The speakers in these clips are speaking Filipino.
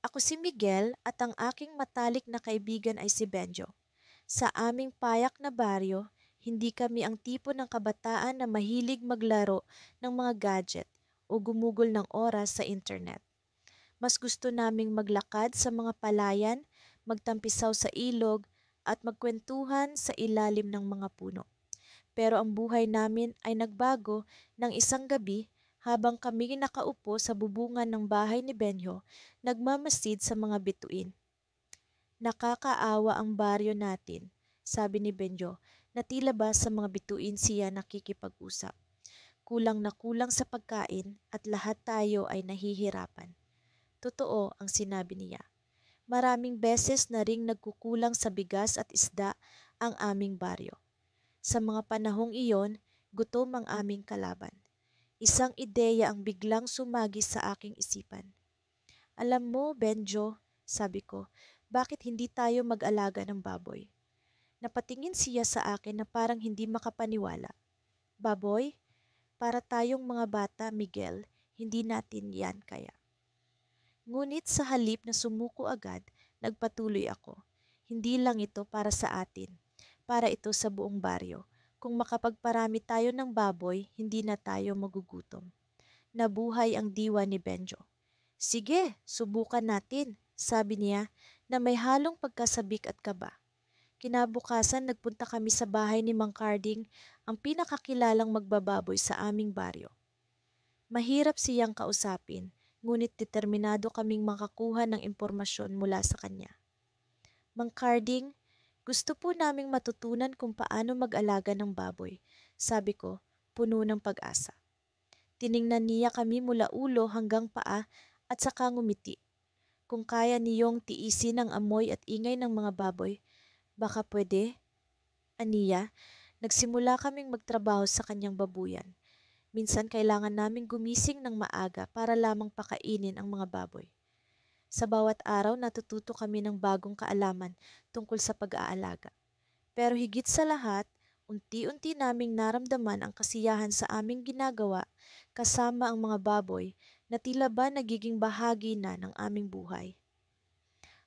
Ako si Miguel at ang aking matalik na kaibigan ay si Benjo. Sa aming payak na baryo, hindi kami ang tipo ng kabataan na mahilig maglaro ng mga gadget o gumugol ng oras sa internet. Mas gusto naming maglakad sa mga palayan, magtampisaw sa ilog, at magkwentuhan sa ilalim ng mga puno. Pero ang buhay namin ay nagbago ng isang gabi habang kami nakaupo sa bubungan ng bahay ni Benjo, nagmamasid sa mga bituin. Nakakaawa ang baryo natin, sabi ni Benjo, na tila ba sa mga bituin siya nakikipag-usap. Kulang na kulang sa pagkain at lahat tayo ay nahihirapan. Totoo ang sinabi niya. Maraming beses na ring nagkukulang sa bigas at isda ang aming baryo. Sa mga panahong iyon, gutom ang aming kalaban. Isang ideya ang biglang sumagi sa aking isipan. Alam mo, Benjo, sabi ko, bakit hindi tayo mag-alaga ng baboy? Napatingin siya sa akin na parang hindi makapaniwala. Baboy? Para tayong mga bata, Miguel, hindi natin yan kaya. Ngunit sa halip na sumuko agad, nagpatuloy ako. Hindi lang ito para sa atin, para ito sa buong baryo. Kung makapagparami tayo ng baboy, hindi na tayo magugutom. Nabuhay ang diwa ni Benjo. Sige, subukan natin, sabi niya na may halong pagkasabik at kaba. Kinabukasan nagpunta kami sa bahay ni Mang Carding, ang pinakakilalang magbababoy sa aming baryo. Mahirap siyang kausapin, ngunit determinado kaming makakuha ng impormasyon mula sa kanya. Mang Carding, gusto po naming matutunan kung paano mag-alaga ng baboy, sabi ko, puno ng pag-asa. Tiningnan niya kami mula ulo hanggang paa at saka ngumiti. Kung kaya niyong tiisin ang amoy at ingay ng mga baboy, baka pwede, aniya, nagsimula kaming magtrabaho sa kanyang babuyan. Minsan kailangan naming gumising ng maaga para lamang pakainin ang mga baboy. Sa bawat araw natututo kami ng bagong kaalaman tungkol sa pag-aalaga. Pero higit sa lahat, unti-unti naming naramdaman ang kasiyahan sa aming ginagawa kasama ang mga baboy na tila ba nagiging bahagi na ng aming buhay.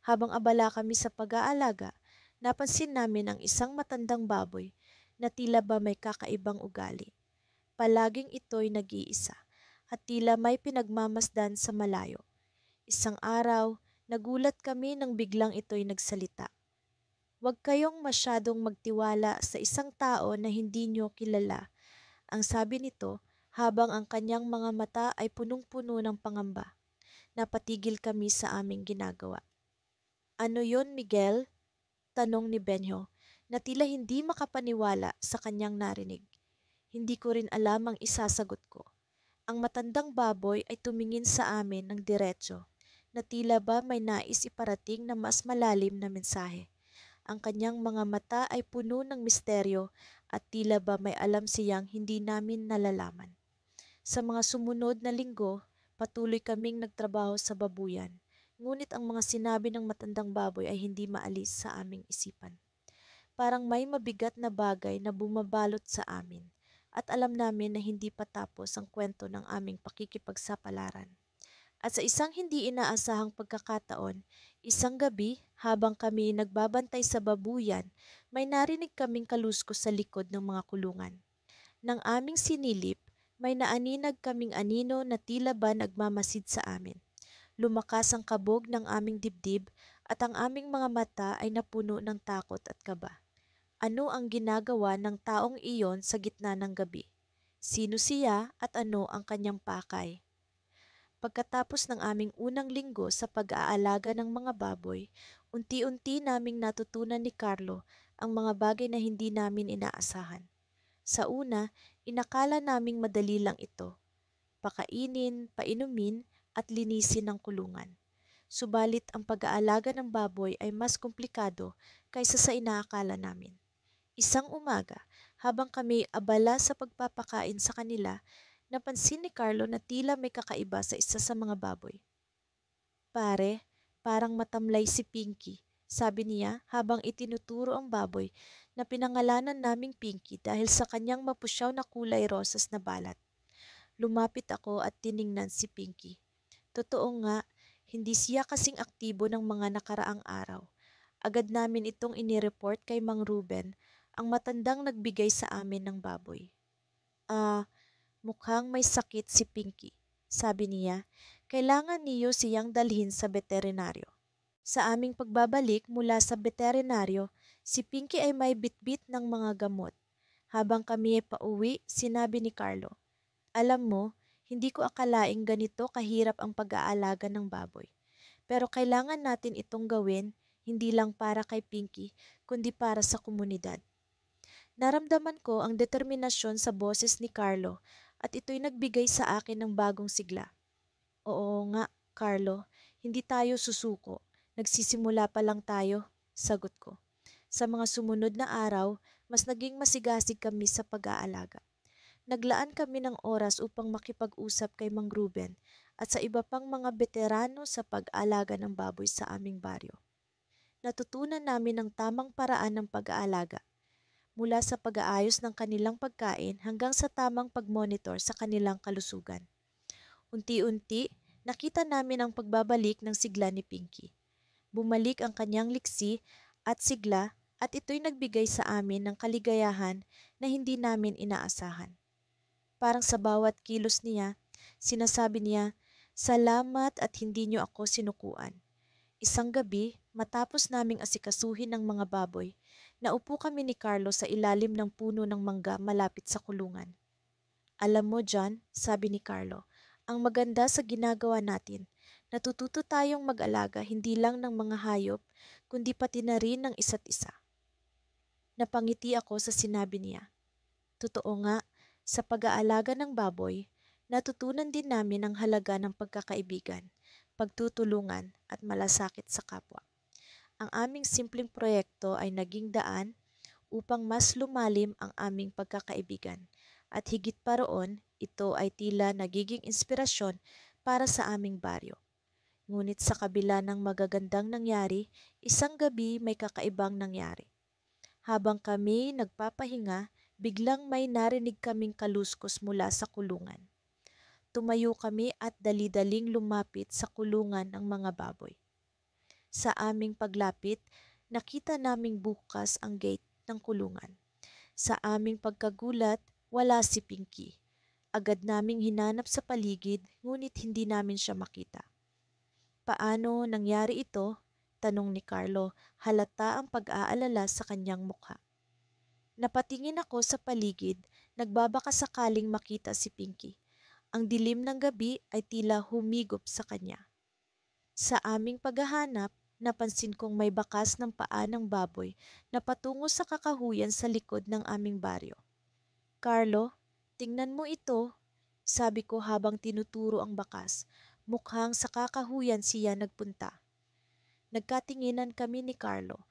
Habang abala kami sa pag-aalaga, napansin namin ang isang matandang baboy na tila ba may kakaibang ugali. Palaging ito'y nag-iisa at tila may pinagmamasdan sa malayo. Isang araw, nagulat kami nang biglang ito'y nagsalita. Huwag kayong masyadong magtiwala sa isang tao na hindi nyo kilala, ang sabi nito habang ang kanyang mga mata ay punong-puno ng pangamba. Napatigil kami sa aming ginagawa. Ano yon, Miguel? Tanong ni Benjo, na tila hindi makapaniwala sa kanyang narinig. Hindi ko rin alam ang isasagot ko. Ang matandang baboy ay tumingin sa amin ng diretso, na tila ba may nais iparating na mas malalim na mensahe. Ang kanyang mga mata ay puno ng misteryo at tila ba may alam siyang hindi namin nalalaman. Sa mga sumunod na linggo, patuloy kaming nagtrabaho sa babuyan. Ngunit ang mga sinabi ng matandang baboy ay hindi maalis sa aming isipan. Parang may mabigat na bagay na bumabalot sa amin at alam namin na hindi pa tapos ang kwento ng aming pakikipagsapalaran. At sa isang hindi inaasahang pagkakataon, isang gabi habang kami nagbabantay sa babuyan, may narinig kaming kaluskos sa likod ng mga kulungan. Nang aming sinilip, may naaninag kaming anino na tila ba nagmamasid sa amin. Lumakas ang kabog ng aming dibdib at ang aming mga mata ay napuno ng takot at kaba. Ano ang ginagawa ng taong iyon sa gitna ng gabi? Sino siya at ano ang kanyang pakay? Pagkatapos ng aming unang linggo sa pag-aalaga ng mga baboy, unti-unti naming natutunan ni Carlo ang mga bagay na hindi namin inaasahan. Sa una, inakala naming madali lang ito. Pakainin, painumin, at linisin ang kulungan. Subalit ang pag-aalaga ng baboy ay mas komplikado kaysa sa inaakala namin. Isang umaga, habang kami abala sa pagpapakain sa kanila, napansin ni Carlo na tila may kakaiba sa isa sa mga baboy. Pare, parang matamlay si Pinky, sabi niya habang itinuturo ang baboy na pinangalanan naming Pinky dahil sa kanyang mapusyaw na kulay rosas na balat. Lumapit ako at tiningnan si Pinky. Totoo nga, Hindi siya kasing aktibo ng mga nakaraang araw. Agad namin itong inireport kay Mang Ruben, ang matandang nagbigay sa amin ng baboy. Ah, mukhang may sakit si Pinky, sabi niya. Kailangan niyo siyang dalhin sa veterinaryo. Sa aming pagbabalik mula sa veterinaryo, si Pinky ay may bitbit ng mga gamot. Habang kami ay pauwi, sinabi ni Carlo, alam mo, hindi ko akalaing ganito kahirap ang pag-aalaga ng baboy. Pero kailangan natin itong gawin, hindi lang para kay Pinky, kundi para sa komunidad. Naramdaman ko ang determinasyon sa boses ni Carlo at ito'y nagbigay sa akin ng bagong sigla. Oo nga, Carlo, hindi tayo susuko. Nagsisimula pa lang tayo, sagot ko. Sa mga sumunod na araw, mas naging masigasig kami sa pag-aalaga. Naglaan kami ng oras upang makipag-usap kay Mang Ruben at sa iba pang mga veterano sa pag-aalaga ng baboy sa aming baryo. Natutunan namin ang tamang paraan ng pag-aalaga, mula sa pag-aayos ng kanilang pagkain hanggang sa tamang pag-monitor sa kanilang kalusugan. Unti-unti, nakita namin ang pagbabalik ng sigla ni Pinky. Bumalik ang kanyang liksi at sigla at ito'y nagbigay sa amin ng kaligayahan na hindi namin inaasahan. Parang sa bawat kilos niya, sinasabi niya, salamat at hindi niyo ako sinukuan. Isang gabi, matapos naming asikasuhin ng mga baboy, naupo kami ni Carlo sa ilalim ng puno ng mangga malapit sa kulungan. Alam mo, John, sabi ni Carlo, ang maganda sa ginagawa natin, natututo tayong mag-alaga hindi lang ng mga hayop, kundi pati na rin ng isa't isa. Napangiti ako sa sinabi niya. Totoo nga, sa pag-aalaga ng baboy, natutunan din namin ang halaga ng pagkakaibigan, pagtutulungan at malasakit sa kapwa. Ang aming simpleng proyekto ay naging daan upang mas lumalim ang aming pagkakaibigan at higit pa roon, ito ay tila nagiging inspirasyon para sa aming baryo. Ngunit sa kabila ng magagandang nangyari, isang gabi may kakaibang nangyari. Habang kami nagpapahinga, biglang may narinig kaming kaluskos mula sa kulungan. Tumayo kami at dali-daling lumapit sa kulungan ng mga baboy. Sa aming paglapit, nakita naming bukas ang gate ng kulungan. Sa aming pagkagulat, wala si Pinky. Agad naming hinanap sa paligid, ngunit hindi namin siya makita. Paano nangyari ito? Tanong ni Carlo, halata ang pag-aalala sa kanyang mukha. Napatingin ako sa paligid, nagbabaka sakaling makita si Pinky. Ang dilim ng gabi ay tila humigop sa kanya. Sa aming paghahanap, napansin kong may bakas ng paa ng baboy na patungo sa kakahuyan sa likod ng aming baryo. Carlo, tingnan mo ito, sabi ko habang tinuturo ang bakas. Mukhang sa kakahuyan siya nagpunta. Nagkatinginan kami ni Carlo.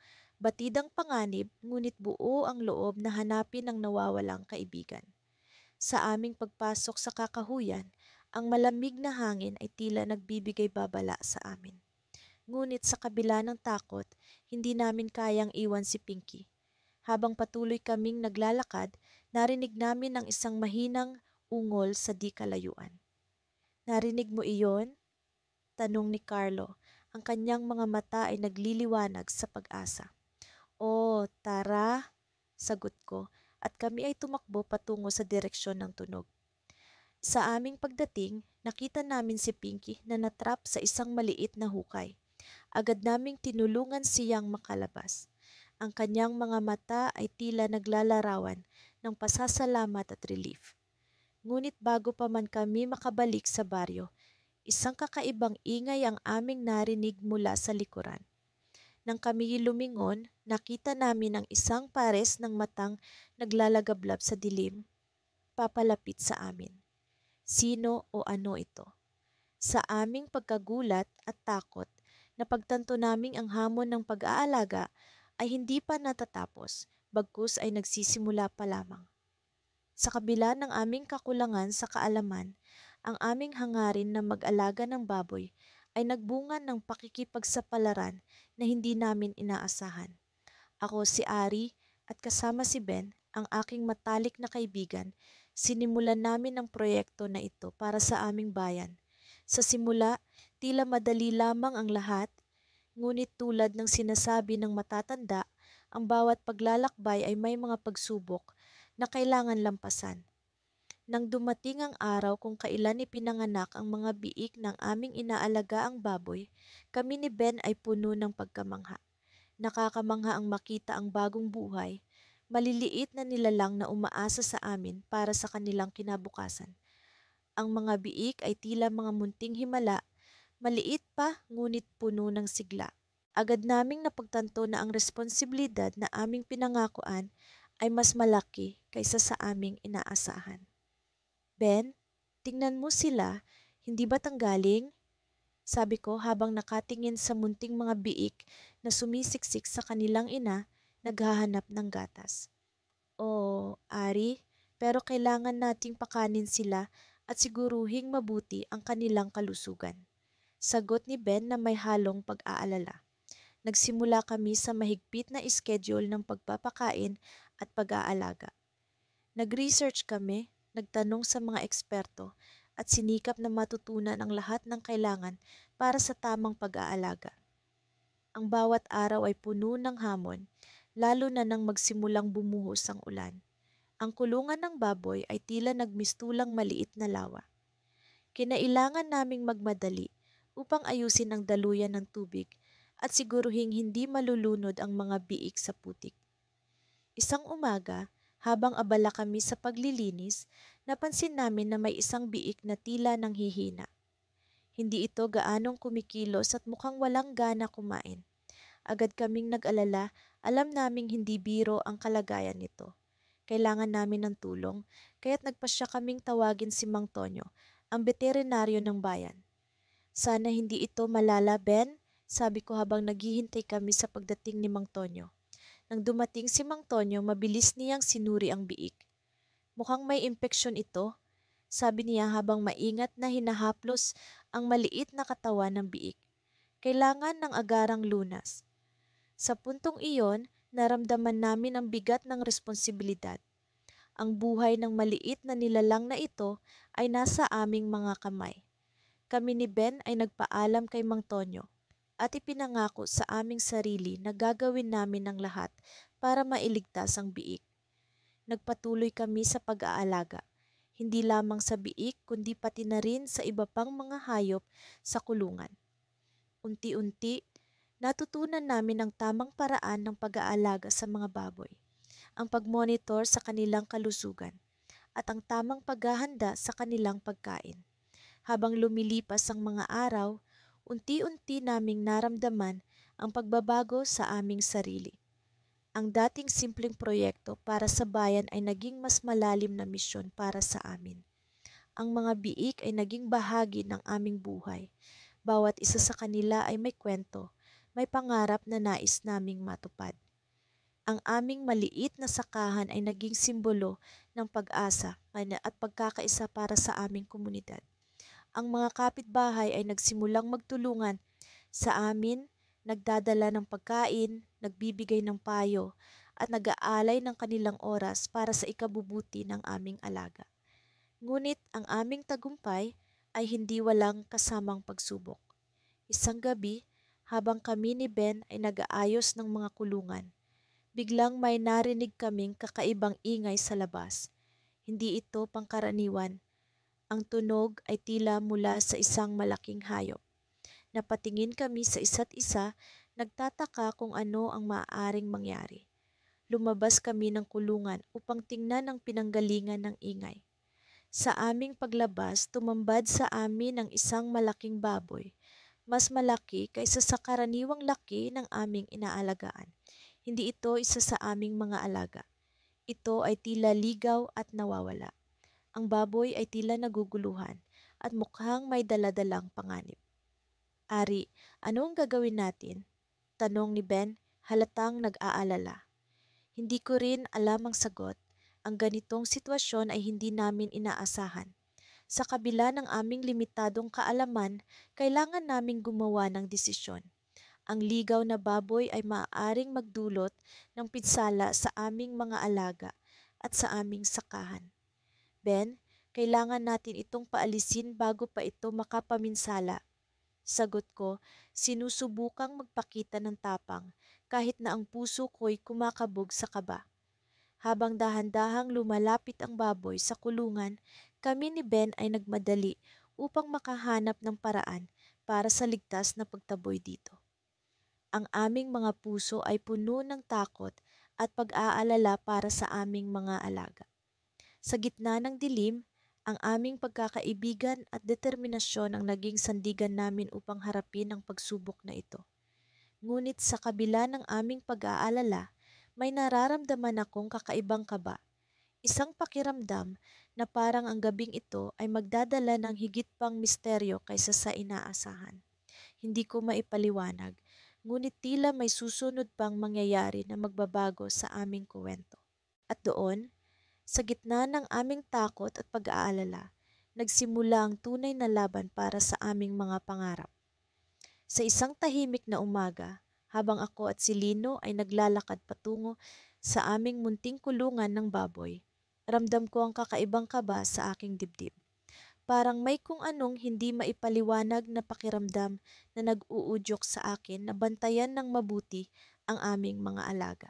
Batid ang panganib, ngunit buo ang loob na hanapin ang nawawalang kaibigan. Sa aming pagpasok sa kakahuyan, ang malamig na hangin ay tila nagbibigay babala sa amin. Ngunit sa kabila ng takot, hindi namin kayang iwan si Pinky. Habang patuloy kaming naglalakad, narinig namin ang isang mahinang ungol sa di kalayuan. Narinig mo iyon? Tanong ni Carlo. Ang kanyang mga mata ay nagliliwanag sa pag-asa. Oh, tara, sagot ko, at kami ay tumakbo patungo sa direksyon ng tunog. Sa aming pagdating, nakita namin si Pinky na natrap sa isang maliit na hukay. Agad naming tinulungan siyang makalabas. Ang kanyang mga mata ay tila naglalarawan ng pasasalamat at relief. Ngunit bago pa man kami makabalik sa baryo, isang kakaibang ingay ang aming narinig mula sa likuran. Nang kami lumingon, nakita namin ang isang pares ng matang naglalagablab sa dilim, papalapit sa amin. Sino o ano ito? Sa aming pagkagulat at takot, napagtanto naming ang hamon ng pag-aalaga ay hindi pa natatapos, bagkus ay nagsisimula pa lamang. Sa kabila ng aming kakulangan sa kaalaman, ang aming hangarin na mag-alaga ng baboy ay nagbunga ng pakikipagsapalaran na hindi namin inaasahan. Ako si Ari at kasama si Ben, ang aking matalik na kaibigan, sinimulan namin ang proyekto na ito para sa aming bayan. Sa simula, tila madali lamang ang lahat, ngunit tulad ng sinasabi ng matatanda, ang bawat paglalakbay ay may mga pagsubok na kailangan lampasan. Nang dumating ang araw kung kailan ipinanganak ang mga biik ng aming inaalaga ang baboy, kami ni Ben ay puno ng pagkamangha. Nakakamangha ang makita ang bagong buhay, maliliit na nilalang na umaasa sa amin para sa kanilang kinabukasan. Ang mga biik ay tila mga munting himala, maliit pa ngunit puno ng sigla. Agad naming napagtanto na ang responsibilidad na aming pinangakuan ay mas malaki kaysa sa aming inaasahan. Ben, tingnan mo sila, hindi ba tanggaling? Sabi ko habang nakatingin sa munting mga biik na sumisiksik sa kanilang ina, naghahanap ng gatas. Oo, Ari, pero kailangan nating pakanin sila at siguruhing mabuti ang kanilang kalusugan. Sagot ni Ben na may halong pag-aalala. Nagsimula kami sa mahigpit na schedule ng pagpapakain at pag-aalaga. Nag-research kami, nagtanong sa mga eksperto, at sinikap na matutunan ang lahat ng kailangan para sa tamang pag-aalaga. Ang bawat araw ay puno ng hamon, lalo na nang magsimulang bumuhos ang ulan. Ang kulungan ng baboy ay tila nagmistulang maliit na lawa. Kinailangan naming magmadali upang ayusin ang daluyan ng tubig at siguruhing hindi malulunod ang mga biik sa putik. Isang umaga, habang abala kami sa paglilinis, napansin namin na may isang biik na tila nanghihina. Hindi ito gaanong kumikilos at mukhang walang gana kumain. Agad kaming nag-alala, alam naming hindi biro ang kalagayan nito. Kailangan namin ng tulong, kaya't nagpasya kaming tawagin si Mang Tonyo, ang veterinaryo ng bayan. Sana hindi ito malala, Ben, sabi ko habang naghihintay kami sa pagdating ni Mang Tonyo. Nang dumating si Mang Tonyo, mabilis niyang sinuri ang biik. Mukhang may impeksyon ito, sabi niya habang maingat na hinahaplos ang maliit na katawan ng biik. Kailangan ng agarang lunas. Sa puntong iyon, naramdaman namin ang bigat ng responsibilidad. Ang buhay ng maliit na nilalang na ito ay nasa aming mga kamay. Kami ni Ben ay nagpaalam kay Mang Tonyo at ipinangako sa aming sarili na gagawin namin ang lahat para mailigtas ang biik. Nagpatuloy kami sa pag-aalaga, hindi lamang sa biik kundi pati na rin sa iba pang mga hayop sa kulungan. Unti-unti, natutunan namin ang tamang paraan ng pag-aalaga sa mga baboy, ang pagmonitor sa kanilang kalusugan, at ang tamang paghahanda sa kanilang pagkain. Habang lumilipas ang mga araw, unti-unti naming naramdaman ang pagbabago sa aming sarili. Ang dating simpleng proyekto para sa bayan ay naging mas malalim na misyon para sa amin. Ang mga biik ay naging bahagi ng aming buhay. Bawat isa sa kanila ay may kwento, may pangarap na nais naming matupad. Ang aming maliit na sakahan ay naging simbolo ng pag-asa at pagkakaisa para sa aming komunidad. Ang mga kapitbahay ay nagsimulang magtulungan sa amin, nagdadala ng pagkain, nagbibigay ng payo, at nag-aalay ng kanilang oras para sa ikabubuti ng aming alaga. Ngunit ang aming tagumpay ay hindi walang kasamang pagsubok. Isang gabi, habang kami ni Ben ay nag-aayos ng mga kulungan, biglang may narinig kaming kakaibang ingay sa labas. Hindi ito pangkaraniwan. Ang tunog ay tila mula sa isang malaking hayop. Napatingin kami sa isa't isa, nagtataka kung ano ang maaaring mangyari. Lumabas kami ng kulungan upang tingnan ang pinanggalingan ng ingay. Sa aming paglabas, tumambad sa amin ang isang malaking baboy, mas malaki kaysa sa karaniwang laki ng aming inaalagaan. Hindi ito isa sa aming mga alaga. Ito ay tila ligaw at nawawala. Ang baboy ay tila naguguluhan at mukhang may daladalang panganib. Ari, ano ang gagawin natin? Tanong ni Ben, halatang nag-aalala. Hindi ko rin alam ang sagot. Ang ganitong sitwasyon ay hindi namin inaasahan. Sa kabila ng aming limitadong kaalaman, kailangan naming gumawa ng desisyon. Ang ligaw na baboy ay maaaring magdulot ng pinsala sa aming mga alaga at sa aming sakahan. Ben, Kailangan natin itong paalisin bago pa ito makapaminsala. Sagot ko, sinusubukang magpakita ng tapang kahit na ang puso ko'y kumakabog sa kaba. Habang dahan-dahang lumalapit ang baboy sa kulungan, kami ni Ben ay nagmadali upang makahanap ng paraan para sa ligtas na pagtaboy dito. Ang aming mga puso ay puno ng takot at pag-aalala para sa aming mga alaga. Sa gitna ng dilim, ang aming pagkakaibigan at determinasyon ang naging sandigan namin upang harapin ang pagsubok na ito. Ngunit sa kabila ng aming pag-aalala, may nararamdaman akong kakaibang kaba. Isang pakiramdam na parang ang gabing ito ay magdadala ng higit pang misteryo kaysa sa inaasahan. Hindi ko maipaliwanag, ngunit tila may susunod pang mangyayari na magbabago sa aming kuwento. At doon, sa gitna ng aming takot at pag-aalala, nagsimula ang tunay na laban para sa aming mga pangarap. Sa isang tahimik na umaga, habang ako at si Lino ay naglalakad patungo sa aming munting kulungan ng baboy, ramdam ko ang kakaibang kaba sa aking dibdib. Parang may kung anong hindi maipaliwanag na pakiramdam na nag-uudyok sa akin na bantayan ng mabuti ang aming mga alaga.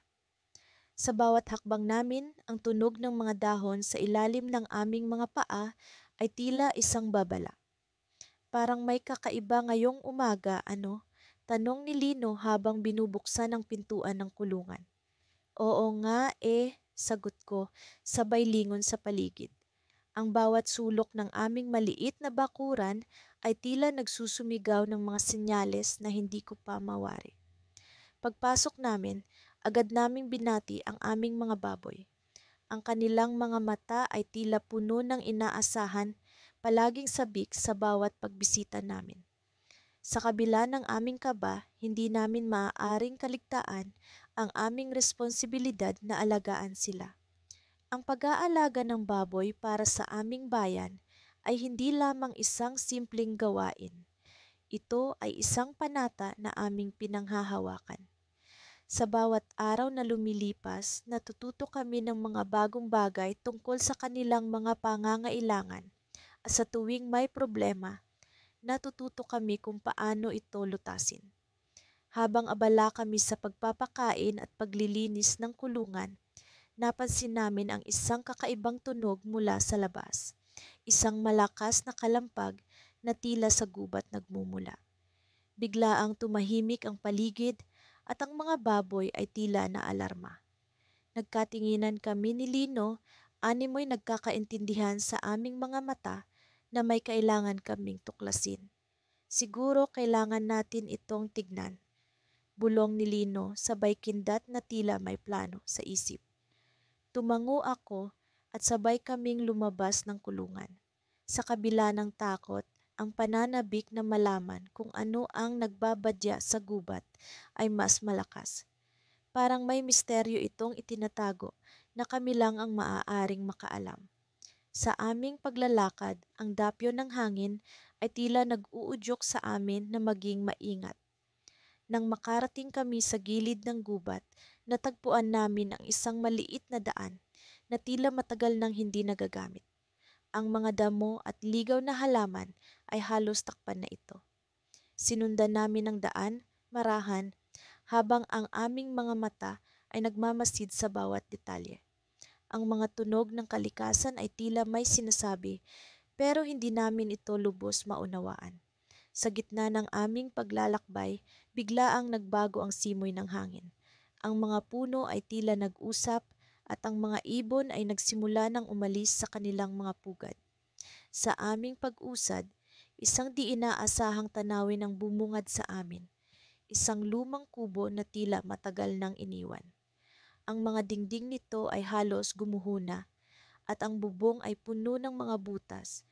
Sa bawat hakbang namin, ang tunog ng mga dahon sa ilalim ng aming mga paa ay tila isang babala. Parang may kakaiba ngayong umaga, ano? Tanong ni Lino habang binubuksan ang pintuan ng kulungan. Oo nga sagot ko, sabay lingon sa paligid. Ang bawat sulok ng aming maliit na bakuran ay tila nagsusumigaw ng mga senyales na hindi ko pa mawari. Pagpasok namin, agad naming binati ang aming mga baboy. Ang kanilang mga mata ay tila puno ng inaasahan, palaging sabik sa bawat pagbisita namin. Sa kabila ng aming kaba, hindi namin maaaring kaligtaan ang aming responsibilidad na alagaan sila. Ang pag-aalaga ng baboy para sa aming bayan ay hindi lamang isang simpleng gawain. Ito ay isang panata na aming pinanghahawakan. Sa bawat araw na lumilipas, natututo kami ng mga bagong bagay tungkol sa kanilang mga pangangailangan. At sa tuwing may problema, natututo kami kung paano ito lutasin. Habang abala kami sa pagpapakain at paglilinis ng kulungan, napansin namin ang isang kakaibang tunog mula sa labas. Isang malakas na kalampag na tila sa gubat nagmumula. Biglaang tumahimik ang paligid at ang mga baboy ay tila naalarma. Nagkatinginan kami ni Lino, animoy nagkakaintindihan sa aming mga mata na may kailangan kaming tuklasin. Siguro kailangan natin itong tignan. Bulong ni Lino sabay kindat na tila may plano sa isip. Tumango ako at sabay kaming lumabas ng kulungan. Sa kabila ng takot, ang pananabik na malaman kung ano ang nagbabadya sa gubat ay mas malakas. Parang may misteryo itong itinatago na kami lang ang maaaring makaalam. Sa aming paglalakad, ang dapyo ng hangin ay tila nag-uudyok sa amin na maging maingat. Nang makarating kami sa gilid ng gubat, natagpuan namin ang isang maliit na daan na tila matagal nang hindi nagagamit. Ang mga damo at ligaw na halaman ay halos takpan na ito. Sinundan namin ang daan, marahan, habang ang aming mga mata ay nagmamasid sa bawat detalye. Ang mga tunog ng kalikasan ay tila may sinasabi, pero hindi namin ito lubos maunawaan. Sa gitna ng aming paglalakbay, biglaang nagbago ang simoy ng hangin. Ang mga puno ay tila nag-usap at ang mga ibon ay nagsimula ng umalis sa kanilang mga pugad. Sa aming pag-usad, isang di inaasahang tanawin ang bumungad sa amin. Isang lumang kubo na tila matagal nang iniwan. Ang mga dingding nito ay halos gumuhuna at ang bubong ay puno ng mga butas.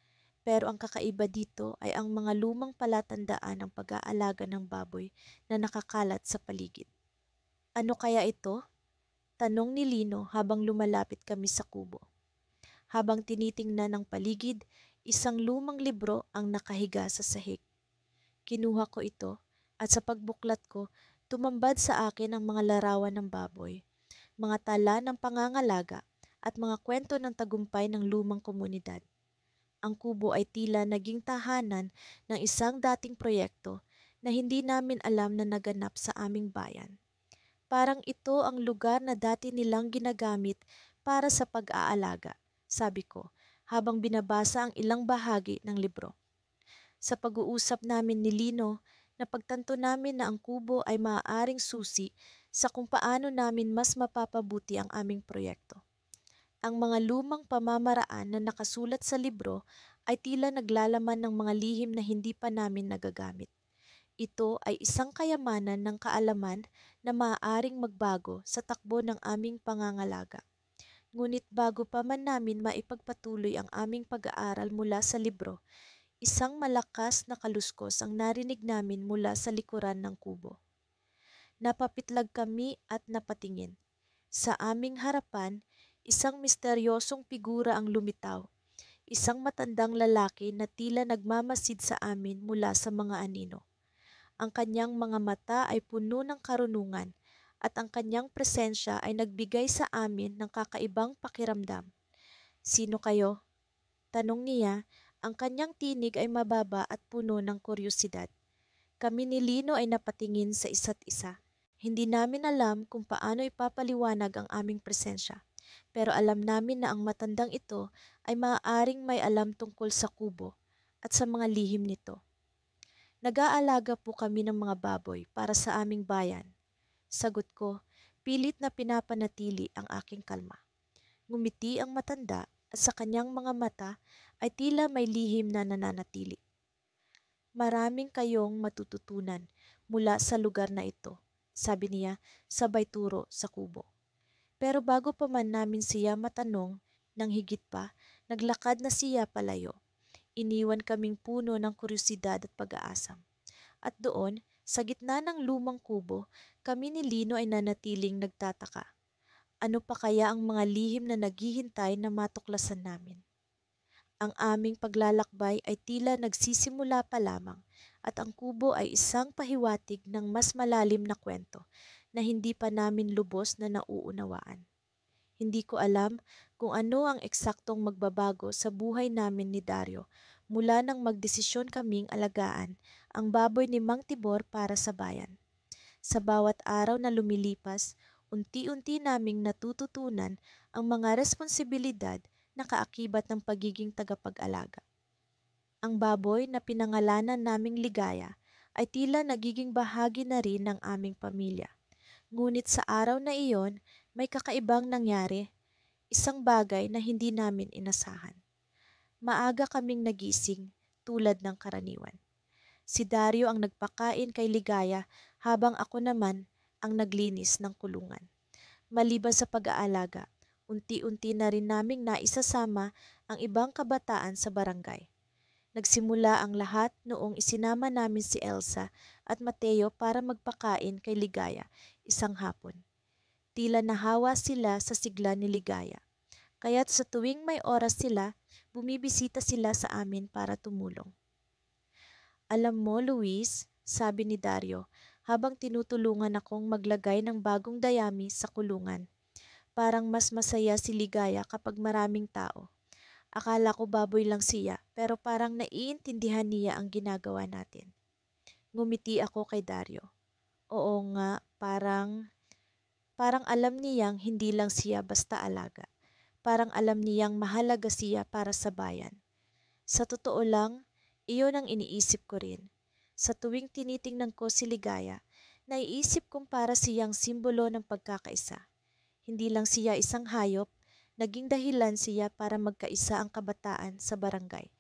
Pero ang kakaiba dito ay ang mga lumang palatandaan ng pag-aalaga ng baboy na nakakalat sa paligid. Ano kaya ito? Tanong ni Lino habang lumalapit kami sa kubo. Habang tinitingnan ng paligid, isang lumang libro ang nakahiga sa sahig. Kinuha ko ito at sa pagbuklat ko, tumambad sa akin ang mga larawan ng baboy, mga tala ng pangangalaga at mga kwento ng tagumpay ng lumang komunidad. Ang kubo ay tila naging tahanan ng isang dating proyekto na hindi namin alam na naganap sa aming bayan. Parang ito ang lugar na dati nilang ginagamit para sa pag-aalaga, sabi ko, habang binabasa ang ilang bahagi ng libro. Sa pag-uusap namin ni Lino, napagtanto namin na ang kubo ay maaaring susi sa kung paano namin mas mapapabuti ang aming proyekto. Ang mga lumang pamamaraan na nakasulat sa libro ay tila naglalaman ng mga lihim na hindi pa namin nagagamit. Ito ay isang kayamanan ng kaalaman na maaaring magbago sa takbo ng aming pangangalaga. Ngunit bago pa man namin maipagpatuloy ang aming pag-aaral mula sa libro, isang malakas na kaluskos ang narinig namin mula sa likuran ng kubo. Napapitlag kami at napatingin. Sa aming harapan, isang misteryosong figura ang lumitaw. Isang matandang lalaki na tila nagmamasid sa amin mula sa mga anino. Ang kanyang mga mata ay puno ng karunungan at ang kanyang presensya ay nagbigay sa amin ng kakaibang pakiramdam. "Sino kayo?" tanong niya. Ang kanyang tinig ay mababa at puno ng kuryosidad. Kami ni Lino ay napatingin sa isa't isa. Hindi namin alam kung paano ipapaliwanag ang aming presensya, pero alam namin na ang matandang ito ay maaaring may alam tungkol sa kubo at sa mga lihim nito. "Nag-aalaga po kami ng mga baboy para sa aming bayan," sagot ko, pilit na pinapanatili ang aking kalma. Ngumiti ang matanda at sa kanyang mga mata ay tila may lihim na nananatili. "Maraming kayong matututunan mula sa lugar na ito," sabi niya sabay turo sa kubo. Pero bago pa man namin siya matanong ng higit pa, naglakad na siya palayo. Iniwan kaming puno ng kuryosidad at pag-aasam. At doon, sa gitna ng lumang kubo, kami ni Lino ay nanatiling nagtataka. Ano pa kaya ang mga lihim na naghihintay na matuklasan namin? Ang aming paglalakbay ay tila nagsisimula pa lamang at ang kubo ay isang pahiwatig ng mas malalim na kwento na hindi pa namin lubos na nauunawaan. Hindi ko alam kung ano ang eksaktong magbabago sa buhay namin ni Dario mula nang magdesisyon kaming alagaan ang baboy ni Mang Tibor para sa bayan. Sa bawat araw na lumilipas, unti-unti naming natututunan ang mga responsibilidad na kaakibat ng pagiging tagapag-alaga. Ang baboy na pinangalanan naming Ligaya ay tila nagiging bahagi na rin ng aming pamilya. Ngunit sa araw na iyon, may kakaibang nangyari, isang bagay na hindi namin inasahan. Maaga kaming nagising tulad ng karaniwan. Si Dario ang nagpakain kay Ligaya habang ako naman ang naglinis ng kulungan. Maliban sa pag-aalaga, unti-unti na rin naming naisasama ang ibang kabataan sa barangay. Nagsimula ang lahat noong isinama namin si Elsa at Mateo para magpakain kay Ligaya isang hapon. Tila nahawa sila sa sigla ni Ligaya. Kaya't sa tuwing may oras sila, bumibisita sila sa amin para tumulong. "Alam mo, Luis," sabi ni Dario habang tinutulungan akong maglagay ng bagong dayami sa kulungan. "Parang mas masaya si Ligaya kapag maraming tao. Akala ko baboy lang siya pero parang naiintindihan niya ang ginagawa natin." Ngumiti ako kay Dario. "Oo nga, parang alam niyang hindi lang siya basta alaga. Parang alam niyang mahalaga siya para sa bayan." Sa totoo lang, iyon ang iniisip ko rin. Sa tuwing tinitingnan ko si Ligaya, naiisip kong para siyang simbolo ng pagkakaisa. Hindi lang siya isang hayop, naging dahilan siya para magkaisa ang kabataan sa barangay.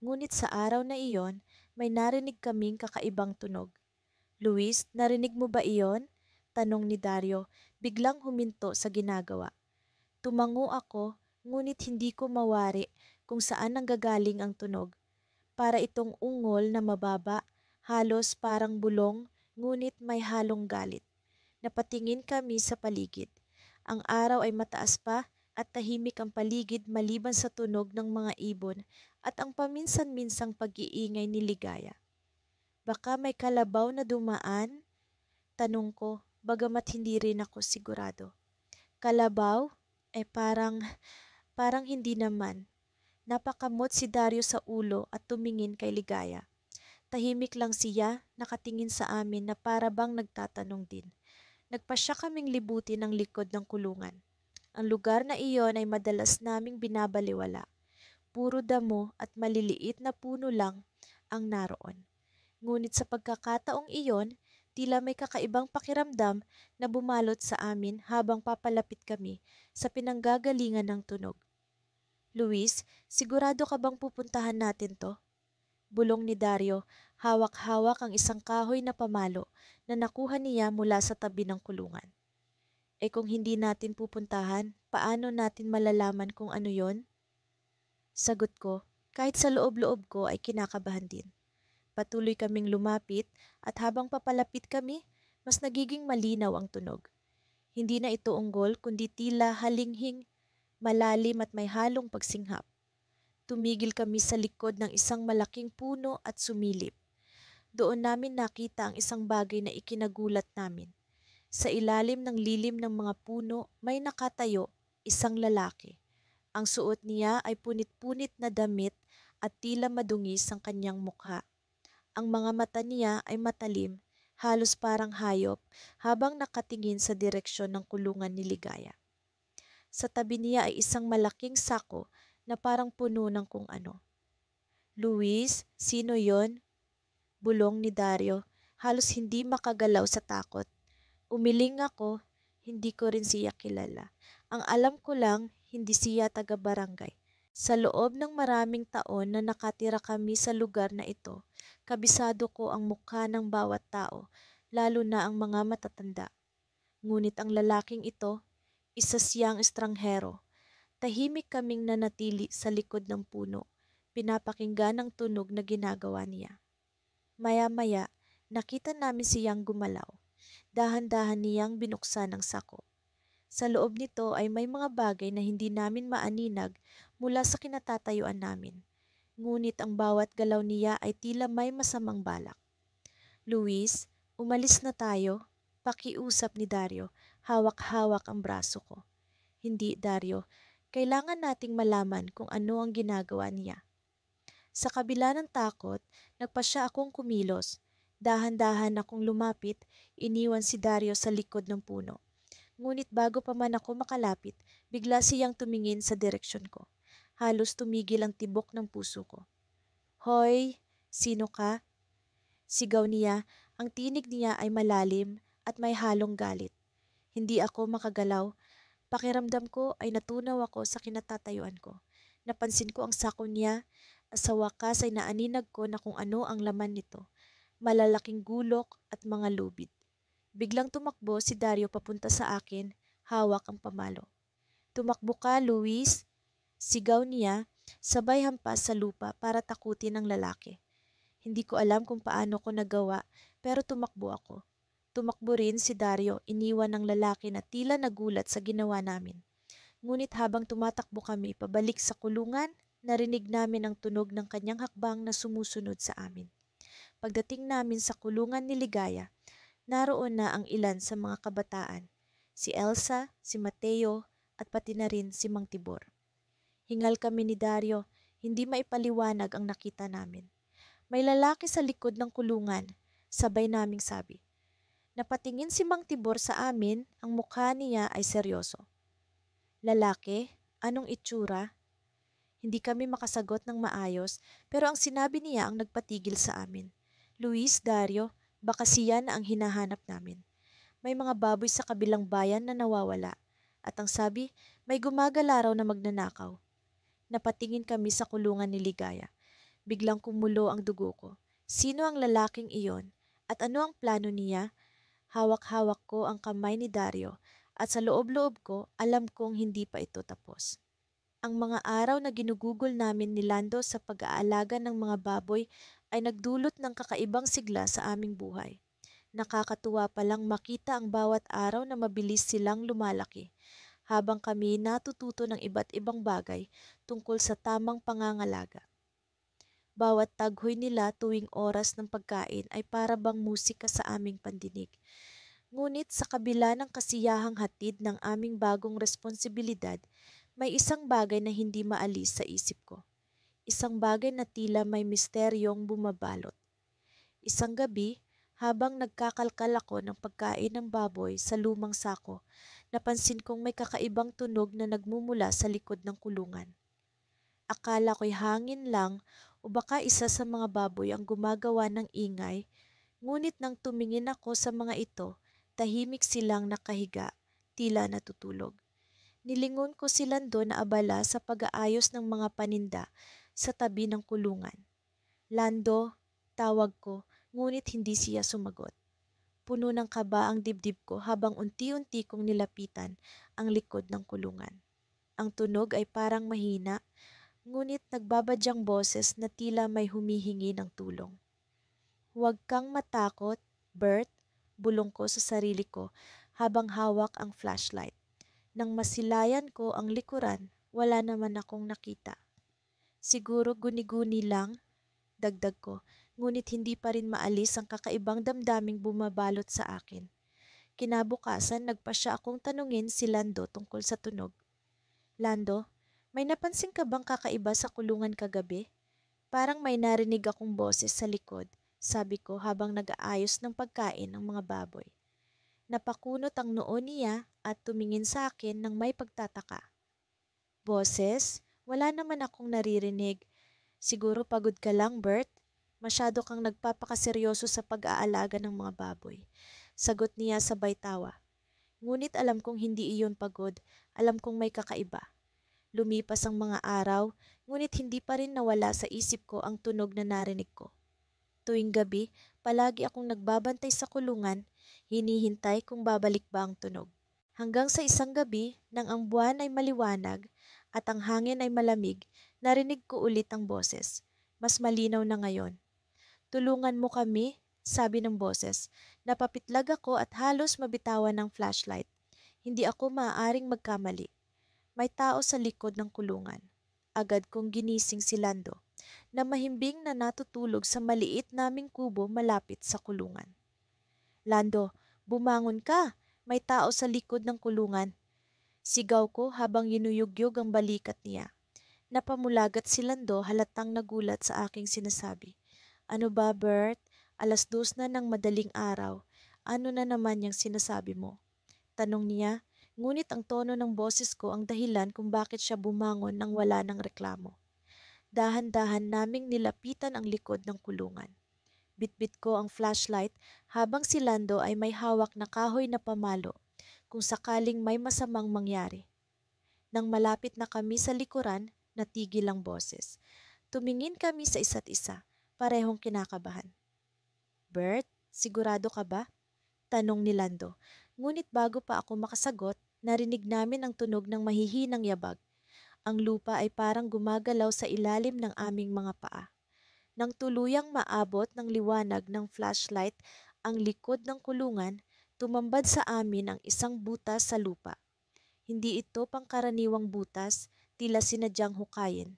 Ngunit sa araw na iyon, may narinig kaming kakaibang tunog. "Luis, narinig mo ba iyon?" tanong ni Dario, biglang huminto sa ginagawa. Tumango ako, ngunit hindi ko mawari kung saan nanggagaling ang tunog. Para itong ungol na mababa, halos parang bulong, ngunit may halong galit. Napatingin kami sa paligid. Ang araw ay mataas pa at tahimik ang paligid maliban sa tunog ng mga ibon at ang paminsan-minsang pag-iingay ni Ligaya. "Baka may kalabaw na dumaan?" tanong ko, bagamat hindi rin ako sigurado. "Kalabaw? Parang hindi naman." Napakamot si Dario sa ulo at tumingin kay Ligaya. Tahimik lang siya, nakatingin sa amin na para bang nagtatanong din. Nagpasya kaming libutin ang likod ng kulungan. Ang lugar na iyon ay madalas naming binabaliwala. Puro damo at maliliit na puno lang ang naroon. Ngunit sa pagkakataong iyon, tila may kakaibang pakiramdam na bumalot sa amin habang papalapit kami sa pinanggagalingan ng tunog. Luis, sigurado ka bang pupuntahan natin to? Bulong ni Dario, hawak-hawak ang isang kahoy na pamalo na nakuha niya mula sa tabi ng kulungan. Eh kung hindi natin pupuntahan, paano natin malalaman kung ano yon? Sagot ko, kahit sa loob-loob ko ay kinakabahan din. Patuloy kaming lumapit at habang papalapit kami, mas nagiging malinaw ang tunog. Hindi na ito unggol kundi tila halinghing, malalim at may halong pagsinghap. Tumigil kami sa likod ng isang malaking puno at sumilip. Doon namin nakita ang isang bagay na ikinagulat namin. Sa ilalim ng lilim ng mga puno may nakatayo isang lalaki. Ang suot niya ay punit-punit na damit at tila madungis ang kanyang mukha. Ang mga mata niya ay matalim, halos parang hayop, habang nakatingin sa direksyon ng kulungan ni Ligaya. Sa tabi niya ay isang malaking sako na parang puno ng kung ano. Luis, sino yon? Bulong ni Dario, halos hindi makagalaw sa takot. Umiling ako, hindi ko rin siya kilala. Ang alam ko lang, hindi siya taga-barangay. Sa loob ng maraming taon na nakatira kami sa lugar na ito, kabisado ko ang mukha ng bawat tao, lalo na ang mga matatanda. Ngunit ang lalaking ito, isa siyang estranghero. Tahimik kaming nanatili sa likod ng puno, pinapakinggan ang tunog na ginagawa niya. Maya-maya, nakita namin siyang gumalaw. Dahan-dahan niyang binuksan ang sako. Sa loob nito ay may mga bagay na hindi namin maaninag mula sa kinatatayuan namin. Ngunit ang bawat galaw niya ay tila may masamang balak. Luis, umalis na tayo. Pakiusap ni Dario, hawak-hawak ang braso ko. Hindi, Dario. Kailangan nating malaman kung ano ang ginagawa niya. Sa kabila ng takot, nagpasya akong kumilos. Dahan-dahan akong lumapit, iniwan si Dario sa likod ng puno. Ngunit bago pa man ako makalapit, bigla siyang tumingin sa direksyon ko. Halos tumigil ang tibok ng puso ko. Hoy, sino ka? Sigaw niya, ang tinig niya ay malalim at may halong galit. Hindi ako makagalaw. Pakiramdam ko ay natunaw ako sa kinatatayuan ko. Napansin ko ang sako niya. Sa wakas ay naaninag ko na kung ano ang laman nito. Malalaking gulok at mga lubid. Biglang tumakbo si Dario papunta sa akin, hawak ang pamalo. Tumakbo ka, Luis! Sigaw niya, sabay hampas sa lupa para takutin ang lalaki. Hindi ko alam kung paano ko nagawa, pero tumakbo ako. Tumakbo rin si Dario, iniwan ng lalaki na tila nagulat sa ginawa namin. Ngunit habang tumatakbo kami pabalik sa kulungan, narinig namin ang tunog ng kanyang hakbang na sumusunod sa amin. Pagdating namin sa kulungan ni Ligaya, naroon na ang ilan sa mga kabataan, si Elsa, si Mateo, at pati na rin si Mang Tibor. Hingal kami ni Dario, hindi maipaliwanag ang nakita namin. May lalaki sa likod ng kulungan, sabay naming sabi. Napatingin si Mang Tibor sa amin, ang mukha niya ay seryoso. Lalaki? Anong itsura? Hindi kami makasagot ng maayos, pero ang sinabi niya ang nagpatigil sa amin. Luis, Dario, baka siya na ang hinahanap namin. May mga baboy sa kabilang bayan na nawawala. At ang sabi, may gumagala raw na magnanakaw. Napatingin kami sa kulungan ni Ligaya. Biglang kumulo ang dugo ko. Sino ang lalaking iyon? At ano ang plano niya? Hawak-hawak ko ang kamay ni Dario at sa loob-loob ko alam kong hindi pa ito tapos. Ang mga araw na ginugugol namin ni Lando sa pag-aalaga ng mga baboy ay nagdulot ng kakaibang sigla sa aming buhay. Nakakatuwa palang makita ang bawat araw na mabilis silang lumalaki, habang kami natututo ng iba't ibang bagay tungkol sa tamang pangangalaga. Bawat taghoy nila tuwing oras ng pagkain ay para bang musika sa aming pandinig. Ngunit sa kabila ng kasiyahang hatid ng aming bagong responsibilidad, may isang bagay na hindi maalis sa isip ko. isang bagay na tila may misteryong bumabalot. Isang gabi, habang nagkakalkal ako ng pagkain ng baboy sa lumang sako, napansin kong may kakaibang tunog na nagmumula sa likod ng kulungan. Akala ko'y hangin lang o baka isa sa mga baboy ang gumagawa ng ingay, ngunit nang tumingin ako sa mga ito, tahimik silang nakahiga, tila natutulog. Nilingon ko si Lando na abala sa pag-aayos ng mga paninda sa tabi ng kulungan. Lando, tawag ko, ngunit hindi siya sumagot. Puno ng kaba ang dibdib ko habang unti-unti kong nilapitan ang likod ng kulungan. Ang tunog ay parang mahina, ngunit nagbabadyang boses na tila may humihingi ng tulong. Huwag kang matakot, Bert, bulong ko sa sarili ko habang hawak ang flashlight. Nang masilayan ko ang likuran, wala naman akong nakita. Siguro guni-guni lang, dagdag ko, ngunit hindi pa rin maalis ang kakaibang damdaming bumabalot sa akin. Kinabukasan, nagpasya akong tanungin si Lando tungkol sa tunog. Lando, may napansin ka bang kakaiba sa kulungan kagabi? Parang may narinig akong boses sa likod, sabi ko habang nag-aayos ng pagkain ng mga baboy. Napakunot ang noo niya at tumingin sa akin ng may pagtataka. Boses? Wala naman akong naririnig. Siguro pagod ka lang, Bert. Masyado kang nagpapakaseryoso sa pag-aalaga ng mga baboy. Sagot niya sabay tawa. Ngunit alam kong hindi iyon pagod. Alam kong may kakaiba. Lumipas ang mga araw, ngunit hindi pa rin nawala sa isip ko ang tunog na narinig ko. Tuwing gabi, palagi akong nagbabantay sa kulungan, hinihintay kung babalik ba ang tunog. Hanggang sa isang gabi, nang ang buwan ay maliwanag at ang hangin ay malamig, narinig ko ulit ang boses. Mas malinaw na ngayon. Tulungan mo kami, sabi ng boses. Napapitlag ako at halos mabitawan ng flashlight. Hindi ako maaaring magkamali. May tao sa likod ng kulungan. Agad kong ginising si Lando, na mahimbing na natutulog sa maliit naming kubo malapit sa kulungan. Lando, bumangon ka! May tao sa likod ng kulungan. Sigaw ko habang yinuyugyog ang balikat niya. Napamulagat si Lando halatang nagulat sa aking sinasabi. Ano ba, Bert? 2:00 na ng madaling araw. Ano na naman yung sinasabi mo? Tanong niya, ngunit ang tono ng boses ko ang dahilan kung bakit siya bumangon nang wala ng reklamo. Dahan-dahan naming nilapitan ang likod ng kulungan. Bitbit ko ang flashlight habang si Lando ay may hawak na kahoy na pamalo kung sakaling may masamang mangyari. Nang malapit na kami sa likuran, natigil ang boses. Tumingin kami sa isa't isa, parehong kinakabahan. Bert, sigurado ka ba? Tanong ni Lando. Ngunit bago pa ako makasagot, narinig namin ang tunog ng mahihinang yabag. Ang lupa ay parang gumagalaw sa ilalim ng aming mga paa. Nang tuluyang maabot ng liwanag ng flashlight ang likod ng kulungan, tumambad sa amin ang isang butas sa lupa. Hindi ito pangkaraniwang butas, tila sinadyang hukayin.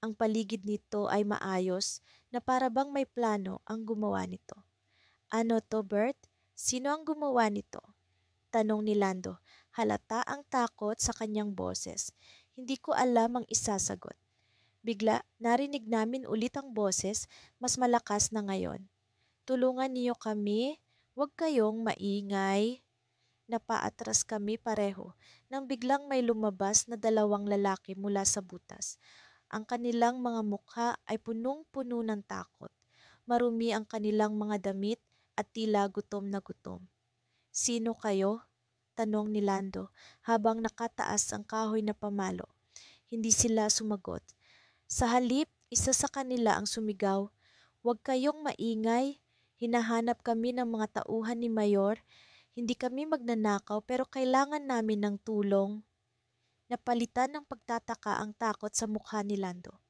Ang paligid nito ay maayos na para bang may plano ang gumawa nito. Ano to, Bert? Sino ang gumawa nito? Tanong ni Lando. Halata ang takot sa kanyang boses. Hindi ko alam ang isasagot. Bigla, narinig namin ulit ang boses, mas malakas na ngayon. Tulungan niyo kami, huwag kayong maingay. Napaatras kami pareho nang biglang may lumabas na 2 lalaki mula sa butas. Ang kanilang mga mukha ay punong-puno ng takot. Marumi ang kanilang mga damit at tila gutom na gutom. Sino kayo? Tanong ni Lando habang nakataas ang kahoy na pamalo. Hindi sila sumagot. Sa halip, isa sa kanila ang sumigaw, "Huwag kayong maingay, hinahanap kami ng mga tauhan ni Mayor. Hindi kami magnanakaw pero kailangan namin ng tulong." Napalitan ng pagtataka ang takot sa mukha ni Lando.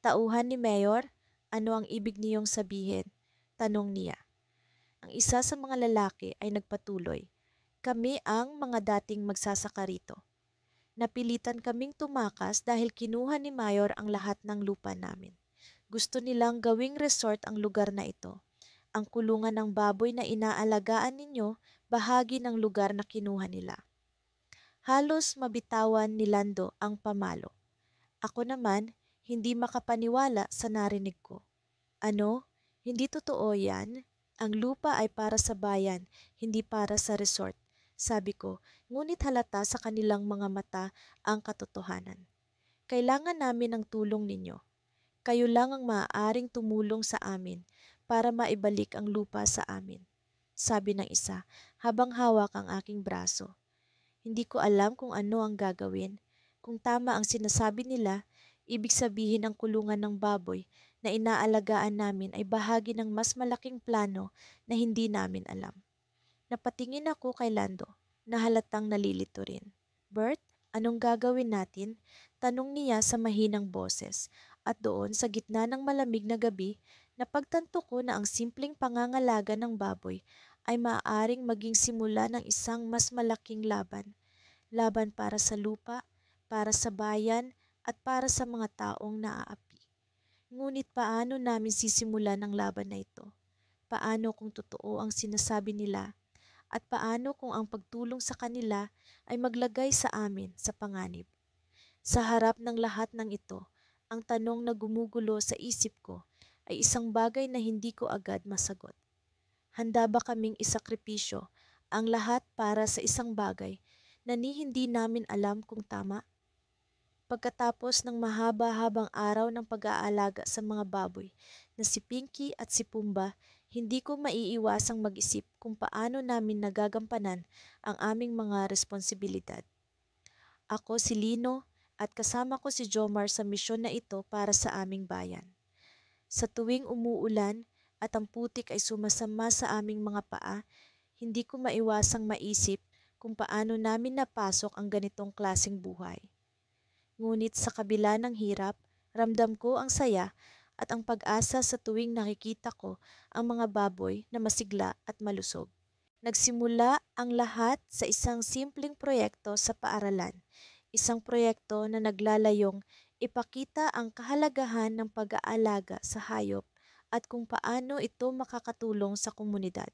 "Tauhan ni Mayor? Ano ang ibig niyong sabihin?" Tanong niya. Ang isa sa mga lalaki ay nagpatuloy, "Kami ang mga dating magsasaka rito. Napilitan kaming tumakas dahil kinuha ni Mayor ang lahat ng lupa namin. Gusto nilang gawing resort ang lugar na ito. Ang kulungan ng baboy na inaalagaan ninyo, bahagi ng lugar na kinuha nila." Halos mabitawan ni Lando ang pamalo. Ako naman, hindi makapaniwala sa narinig ko. Ano? Hindi totoo yan? Ang lupa ay para sa bayan, hindi para sa resort, sabi ko, ngunit halata sa kanilang mga mata ang katotohanan. Kailangan namin ng tulong ninyo. Kayo lang ang maaaring tumulong sa amin para maibalik ang lupa sa amin, sabi ng isa habang hawak ang aking braso. Hindi ko alam kung ano ang gagawin. Kung tama ang sinasabi nila, ibig sabihin ang kulungan ng baboy na inaalagaan namin ay bahagi ng mas malaking plano na hindi namin alam. Napatingin ako kay Lando na halatang nalilito rin. Bert, anong gagawin natin? Tanong niya sa mahinang boses. At doon sa gitna ng malamig na gabi, napagtanto ko na ang simpleng pangangalaga ng baboy ay maaaring maging simula ng isang mas malaking laban. Laban para sa lupa, para sa bayan, at para sa mga taong naaapi. Ngunit paano namin sisimulan ang laban na ito? Paano kung totoo ang sinasabi nila? At paano kung ang pagtulong sa kanila ay maglagay sa amin sa panganib? Sa harap ng lahat ng ito, ang tanong na gumugulo sa isip ko ay isang bagay na hindi ko agad masagot. Handa ba kaming isakripisyo ang lahat para sa isang bagay na hindi namin alam kung tama? Pagkatapos ng mahaba-habang araw ng pag-aalaga sa mga baboy na si Pinky at si Pumba, hindi ko maiiwasang mag-isip kung paano namin nagagampanan ang aming mga responsibilidad. Ako si Lino at kasama ko si Jomar sa misyon na ito para sa aming bayan. Sa tuwing umuulan at ang putik ay sumasama sa aming mga paa, hindi ko maiwasang maisip kung paano namin napasok ang ganitong klaseng buhay. Ngunit sa kabila ng hirap, ramdam ko ang saya at ang pag-asa sa tuwing nakikita ko ang mga baboy na masigla at malusog. Nagsimula ang lahat sa isang simpleng proyekto sa paaralan, isang proyekto na naglalayong ipakita ang kahalagahan ng pag-aalaga sa hayop at kung paano ito makakatulong sa komunidad.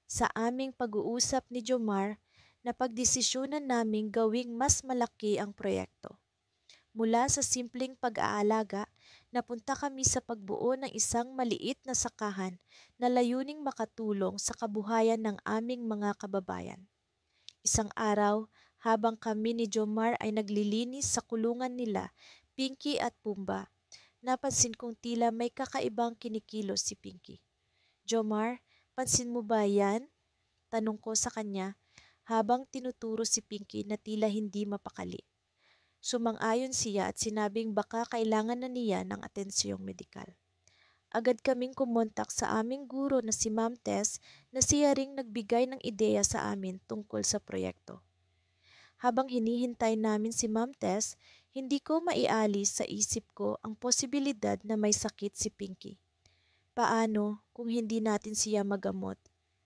Sa aming pag-uusap ni Jomar, napagdesisyonan naming gawing mas malaki ang proyekto. Mula sa simpleng pag-aalaga, napunta kami sa pagbuo ng isang maliit na sakahan na layuning makatulong sa kabuhayan ng aming mga kababayan. Isang araw, habang kami ni Jomar ay naglilinis sa kulungan nila, Pinky at Pumba, napansin kong tila may kakaibang kinikilos si Pinky. Jomar, pansin mo ba yan? Tanong ko sa kanya habang tinuturo si Pinky na tila hindi mapakali. Sumang-ayon siya at sinabing baka kailangan na niya ng atensyong medikal. Agad kaming kumontak sa aming guro na si Ma'am Tess na siya ring nagbigay ng ideya sa amin tungkol sa proyekto. Habang hinihintay namin si Ma'am Tess, hindi ko maialis sa isip ko ang posibilidad na may sakit si Pinky. Paano kung hindi natin siya magamot?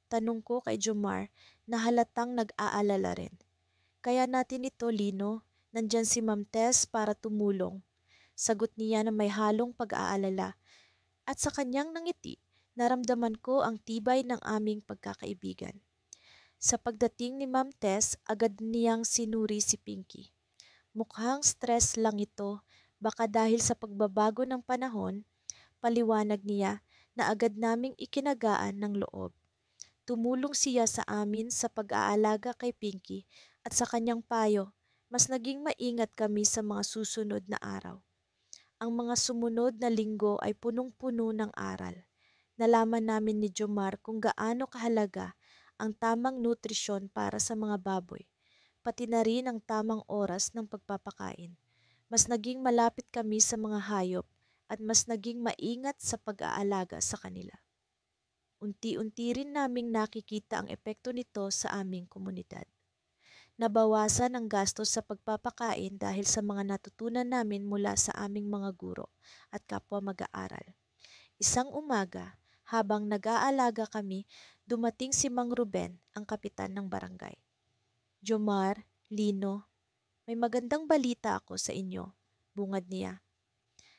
Tanong ko kay Jomar na halatang nag-aalala rin. Kaya natin ito, Lino. Nandyan si Ma'am Tess para tumulong. Sagot niya na may halong pag-aalala. At sa kanyang nangiti, naramdaman ko ang tibay ng aming pagkakaibigan. Sa pagdating ni Ma'am Tess, agad niyang sinuri si Pinky. Mukhang stress lang ito, baka dahil sa pagbabago ng panahon, paliwanag niya na agad naming ikinagaan ng loob. Tumulong siya sa amin sa pag-aalaga kay Pinky at sa kanyang payo, mas naging maingat kami sa mga susunod na araw. Ang mga sumunod na linggo ay punong-puno ng aral. Nalaman namin ni Jomar kung gaano kahalaga ang tamang nutrisyon para sa mga baboy, pati na rin ang tamang oras ng pagpapakain. Mas naging malapit kami sa mga hayop at mas naging maingat sa pag-aalaga sa kanila. Unti-unti rin naming nakikita ang epekto nito sa aming komunidad. Nabawasan ang gastos sa pagpapakain dahil sa mga natutunan namin mula sa aming mga guro at kapwa mag-aaral. Isang umaga, habang nag-aalaga kami, dumating si Mang Ruben, ang kapitan ng barangay. Jomar, Lino, may magandang balita ako sa inyo, bungad niya.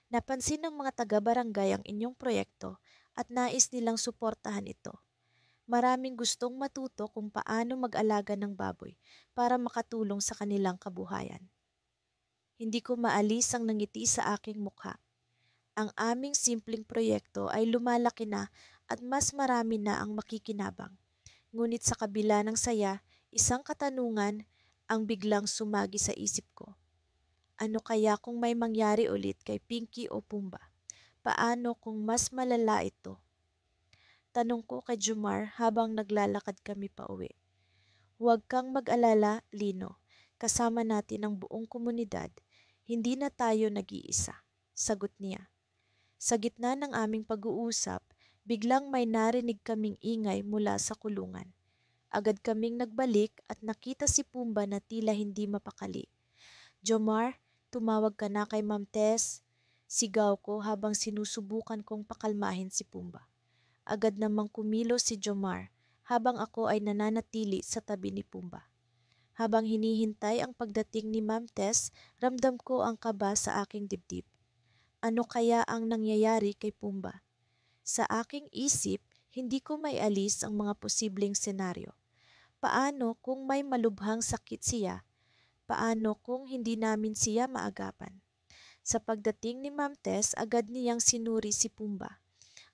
Napansin ng mga taga-barangay ang inyong proyekto at nais nilang suportahan ito. Maraming gustong matuto kung paano mag-alaga ng baboy para makatulong sa kanilang kabuhayan. Hindi ko maalis ang nangiti sa aking mukha. Ang aming simpleng proyekto ay lumalaki na at mas marami na ang makikinabang. Ngunit sa kabila ng saya, isang katanungan ang biglang sumagi sa isip ko. Ano kaya kung may mangyari ulit kay Pinky o Pumba? Paano kung mas malala ito? Tanong ko kay Jumar habang naglalakad kami pa uwi. Huwag kang mag-alala, Lino. Kasama natin ang buong komunidad. Hindi na tayo nag-iisa. Sagot niya. Sa gitna ng aming pag-uusap, biglang may narinig kaming ingay mula sa kulungan. Agad kaming nagbalik at nakita si Pumba na tila hindi mapakali. Jomar, tumawag ka na kay Ma'am Tess. Sigaw ko habang sinusubukan kong pakalmahin si Pumba. Agad namang kumilos si Jomar habang ako ay nananatili sa tabi ni Pumba. Habang hinihintay ang pagdating ni Ma'am Tess, ramdam ko ang kaba sa aking dibdib. Ano kaya ang nangyayari kay Pumba? Sa aking isip, hindi ko maialis ang mga posibleng senaryo. Paano kung may malubhang sakit siya? Paano kung hindi namin siya maagapan? Sa pagdating ni Ma'am Tess, agad niyang sinuri si Pumba.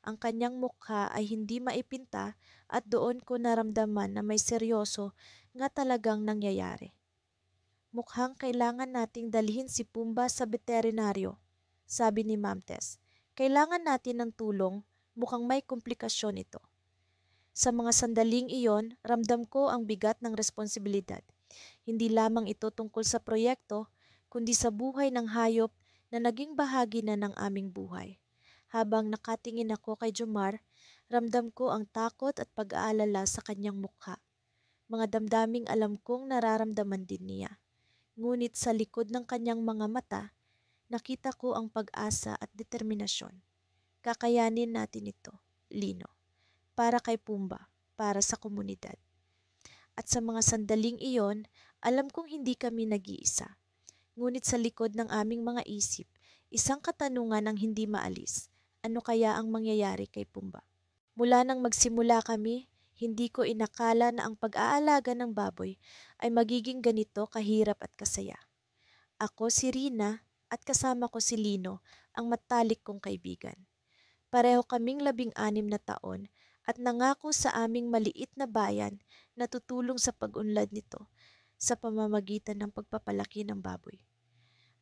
Ang kanyang mukha ay hindi maipinta at doon ko naramdaman na may seryoso nga talagang nangyayari. Mukhang kailangan nating dalhin si Pumba sa veterinaryo, sabi ni Ma'am Tess. Kailangan natin ng tulong, mukhang may komplikasyon ito. Sa mga sandaling iyon, ramdam ko ang bigat ng responsibilidad. Hindi lamang ito tungkol sa proyekto, kundi sa buhay ng hayop na naging bahagi na ng aming buhay. Habang nakatingin ako kay Jomar, ramdam ko ang takot at pag-aalala sa kanyang mukha. Mga damdaming alam kong nararamdaman din niya. Ngunit sa likod ng kanyang mga mata, nakita ko ang pag-asa at determinasyon. Kakayanin natin ito, Lino. Para kay Pumba, para sa komunidad. At sa mga sandaling iyon, alam kong hindi kami nag-iisa. Ngunit sa likod ng aming mga isip, isang katanungan ang hindi maalis. Ano kaya ang mangyayari kay Pumba? Mula nang magsimula kami, hindi ko inakala na ang pag-aalaga ng baboy ay magiging ganito kahirap at kasaya. Ako si Rina at kasama ko si Lino, ang matalik kong kaibigan. Pareho kaming 16 na taon at nangako sa aming maliit na bayan na tutulong sa pag-unlad nito sa pamamagitan ng pagpapalaki ng baboy.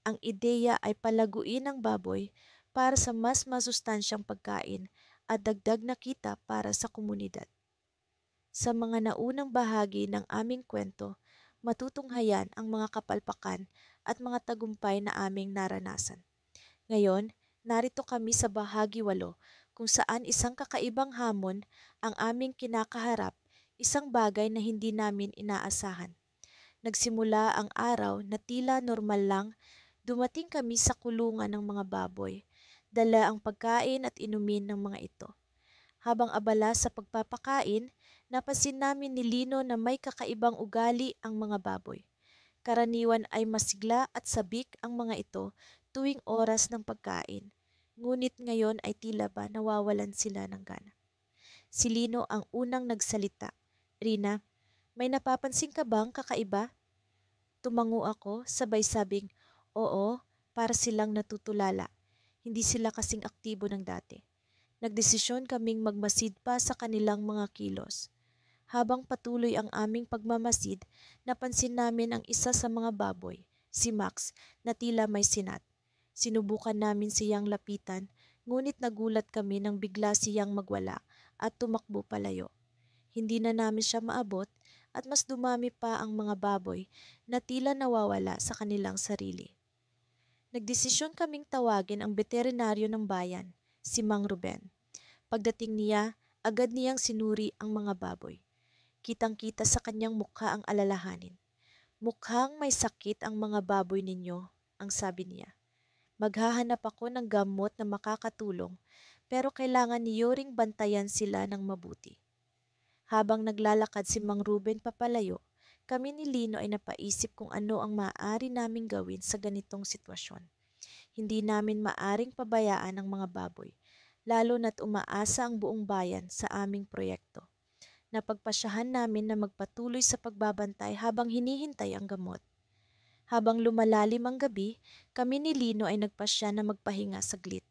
Ang ideya ay palaguin ang baboy para sa mas masustansyang pagkain at dagdag na kita para sa komunidad. Sa mga naunang bahagi ng aming kwento, matutunghayan ang mga kapalpakan at mga tagumpay na aming naranasan. Ngayon, narito kami sa bahagi 8 kung saan isang kakaibang hamon ang aming kinakaharap, isang bagay na hindi namin inaasahan. Nagsimula ang araw na tila normal lang, dumating kami sa kulungan ng mga baboy, dala ang pagkain at inumin ng mga ito. Habang abala sa pagpapakain, napansin namin ni Lino na may kakaibang ugali ang mga baboy. Karaniwan ay masigla at sabik ang mga ito tuwing oras ng pagkain. Ngunit ngayon ay tila ba nawawalan sila ng gana. Si Lino ang unang nagsalita. Rina, may napapansin ka bang kakaiba? Tumango ako sabay sabing, oo, para silang natutulala. Hindi sila kasing aktibo ng dati. Nagdesisyon kaming magmasid pa sa kanilang mga kilos. Habang patuloy ang aming pagmamasid, napansin namin ang isa sa mga baboy, si Max, na tila may sinat. Sinubukan namin siyang lapitan, ngunit nagulat kami nang bigla siyang magwala at tumakbo palayo. Hindi na namin siya maabot at mas dumami pa ang mga baboy na tila nawawala sa kanilang sarili. Nagdesisyon kaming tawagin ang veterinaryo ng bayan, si Mang Ruben. Pagdating niya, agad niyang sinuri ang mga baboy. Kitang-kita sa kanyang mukha ang alalahanin. Mukhang may sakit ang mga baboy ninyo, ang sabi niya. Maghahanap ako ng gamot na makakatulong, pero kailangan niyo ring bantayan sila ng mabuti. Habang naglalakad si Mang Ruben papalayo, kami ni Lino ay napaisip kung ano ang maaari naming gawin sa ganitong sitwasyon. Hindi namin maaring pabayaan ang mga baboy, lalo na't umaasa ang buong bayan sa aming proyekto. Napagpasyahan namin na magpatuloy sa pagbabantay habang hinihintay ang gamot. Habang lumalalim ang gabi, kami ni Lino ay nagpasya na magpahinga saglit.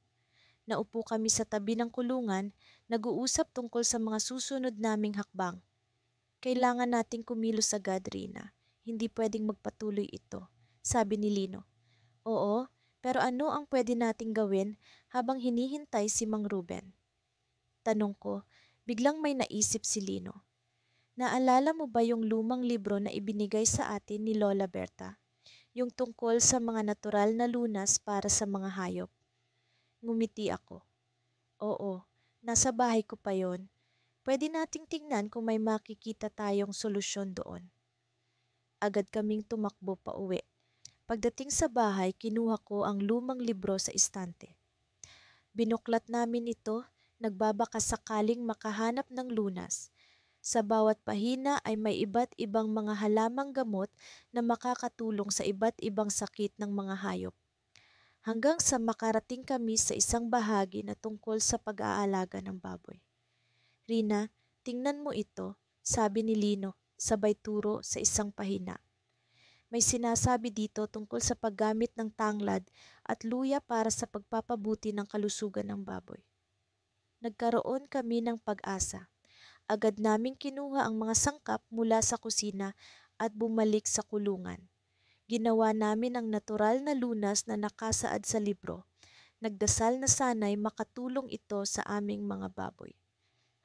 Naupo kami sa tabi ng kulungan, nag-uusap tungkol sa mga susunod naming hakbang. Kailangan nating kumilos agad, Rina. Hindi pwedeng magpatuloy ito, sabi ni Lino. Oo, pero ano ang pwede nating gawin habang hinihintay si Mang Ruben? Tanong ko, biglang may naisip si Lino. Naalala mo ba yung lumang libro na ibinigay sa atin ni Lola Berta? Yung tungkol sa mga natural na lunas para sa mga hayop. Ngumiti ako. Oo, nasa bahay ko pa yon. Pwede nating tingnan kung may makikita tayong solusyon doon. Agad kaming tumakbo pa uwi. Pagdating sa bahay, kinuha ko ang lumang libro sa istante. Binuklat namin ito, nagbabaka sakaling makahanap ng lunas. Sa bawat pahina ay may iba't ibang mga halamang gamot na makakatulong sa iba't ibang sakit ng mga hayop. Hanggang sa makarating kami sa isang bahagi na tungkol sa pag-aalaga ng baboy. Rina, tingnan mo ito, sabi ni Lino, sabay turo sa isang pahina. May sinasabi dito tungkol sa paggamit ng tanglad at luya para sa pagpapabuti ng kalusugan ng baboy. Nagkaroon kami ng pag-asa. Agad naming kinuha ang mga sangkap mula sa kusina at bumalik sa kulungan. Ginawa namin ang natural na lunas na nakasaad sa libro. Nagdasal na sana'y makatulong ito sa aming mga baboy.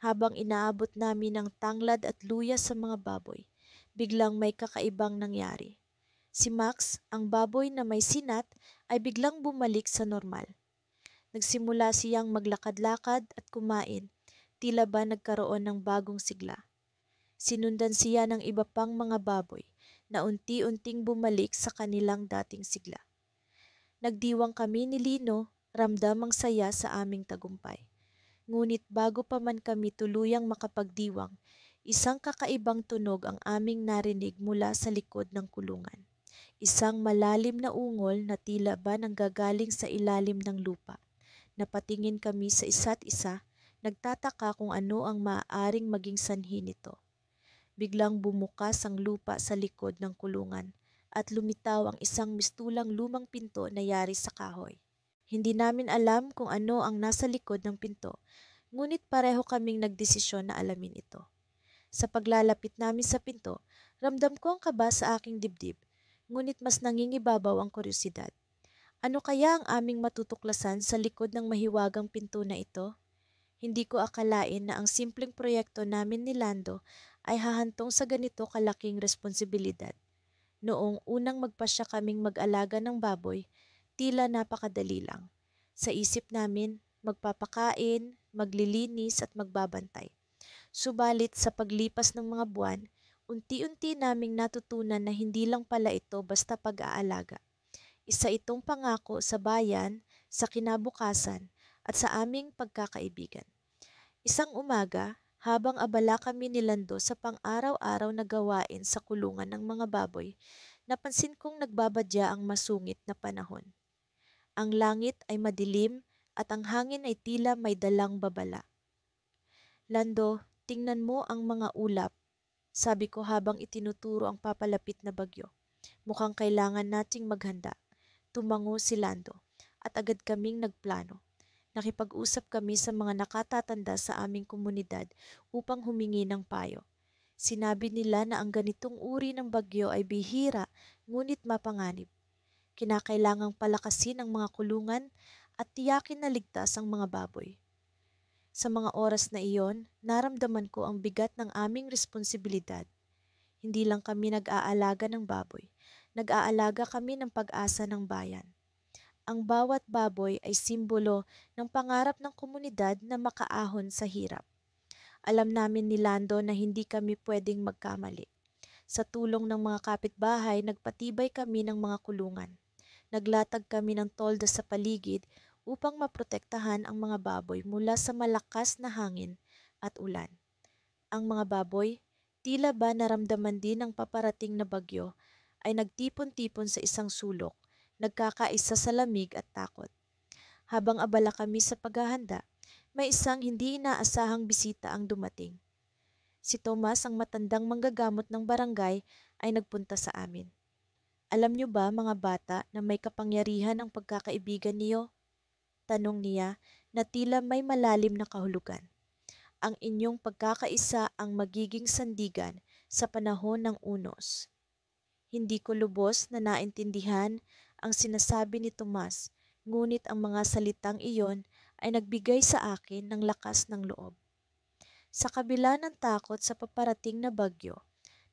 Habang inaabot namin ang tanglad at luya sa mga baboy, biglang may kakaibang nangyari. Si Max, ang baboy na may sinat, ay biglang bumalik sa normal. Nagsimula siyang maglakad-lakad at kumain, tila ba nagkaroon ng bagong sigla. Sinundan siya ng iba pang mga baboy na unti-unting bumalik sa kanilang dating sigla. Nagdiwang kami ni Lino, ramdam ang saya sa aming tagumpay. Ngunit bago pa man kami tuluyang makapagdiwang, isang kakaibang tunog ang aming narinig mula sa likod ng kulungan. Isang malalim na ungol na tila ba nanggagaling sa ilalim ng lupa. Napatingin kami sa isa't isa, nagtataka kung ano ang maaaring maging sanhi nito. Biglang bumukas ang lupa sa likod ng kulungan at lumitaw ang isang mistulang lumang pinto na yari sa kahoy. Hindi namin alam kung ano ang nasa likod ng pinto, ngunit pareho kaming nagdesisyon na alamin ito. Sa paglalapit namin sa pinto, ramdam ko ang kaba sa aking dibdib, ngunit mas nangingibabaw ang kuryosidad. Ano kaya ang aming matutuklasan sa likod ng mahiwagang pinto na ito? Hindi ko akalain na ang simpleng proyekto namin ni Lando ay hahantong sa ganito kalaking responsibilidad. Noong unang magpasya kaming mag-alaga ng baboy, tila napakadali lang. Sa isip namin, magpapakain, maglilinis at magbabantay. Subalit sa paglipas ng mga buwan, unti-unti naming natutunan na hindi lang pala ito basta pag-aalaga. Isa itong pangako sa bayan, sa kinabukasan, at sa aming pagkakaibigan. Isang umaga, habang abala kami ni Lando sa pang-araw-araw na gawain sa kulungan ng mga baboy, napansin kong nagbabadya ang masungit na panahon. Ang langit ay madilim at ang hangin ay tila may dalang babala. Lando, tingnan mo ang mga ulap, sabi ko habang itinuturo ang papalapit na bagyo. Mukhang kailangan nating maghanda. Tumango si Lando at agad kaming nagplano. Nakipag-usap kami sa mga nakatatanda sa aming komunidad upang humingi ng payo. Sinabi nila na ang ganitong uri ng bagyo ay bihira ngunit mapanganib. Kinakailangang palakasin ang mga kulungan at tiyakin na ligtas ang mga baboy. Sa mga oras na iyon, naramdaman ko ang bigat ng aming responsibilidad. Hindi lang kami nag-aalaga ng baboy, nag-aalaga kami ng pag-asa ng bayan. Ang bawat baboy ay simbolo ng pangarap ng komunidad na makaahon sa hirap. Alam namin ni Lando na hindi kami pwedeng magkamali. Sa tulong ng mga kapitbahay, nagpatibay kami ng mga kulungan. Naglatag kami ng tolda sa paligid upang maprotektahan ang mga baboy mula sa malakas na hangin at ulan. Ang mga baboy, tila ba naramdaman din ng paparating na bagyo, ay nagtipon-tipon sa isang sulok, nagkakaisa sa lamig at takot. Habang abala kami sa paghahanda, may isang hindi inaasahang bisita ang dumating. Si Tomas, ang matandang manggagamot ng barangay, ay nagpunta sa amin. Alam niyo ba, mga bata, na may kapangyarihan ang pagkakaibigan niyo? Tanong niya na tila may malalim na kahulugan. Ang inyong pagkakaisa ang magiging sandigan sa panahon ng unos. Hindi ko lubos na naintindihan ang sinasabi ni Tomas, ngunit ang mga salitang iyon ay nagbigay sa akin ng lakas ng loob. Sa kabila ng takot sa paparating na bagyo,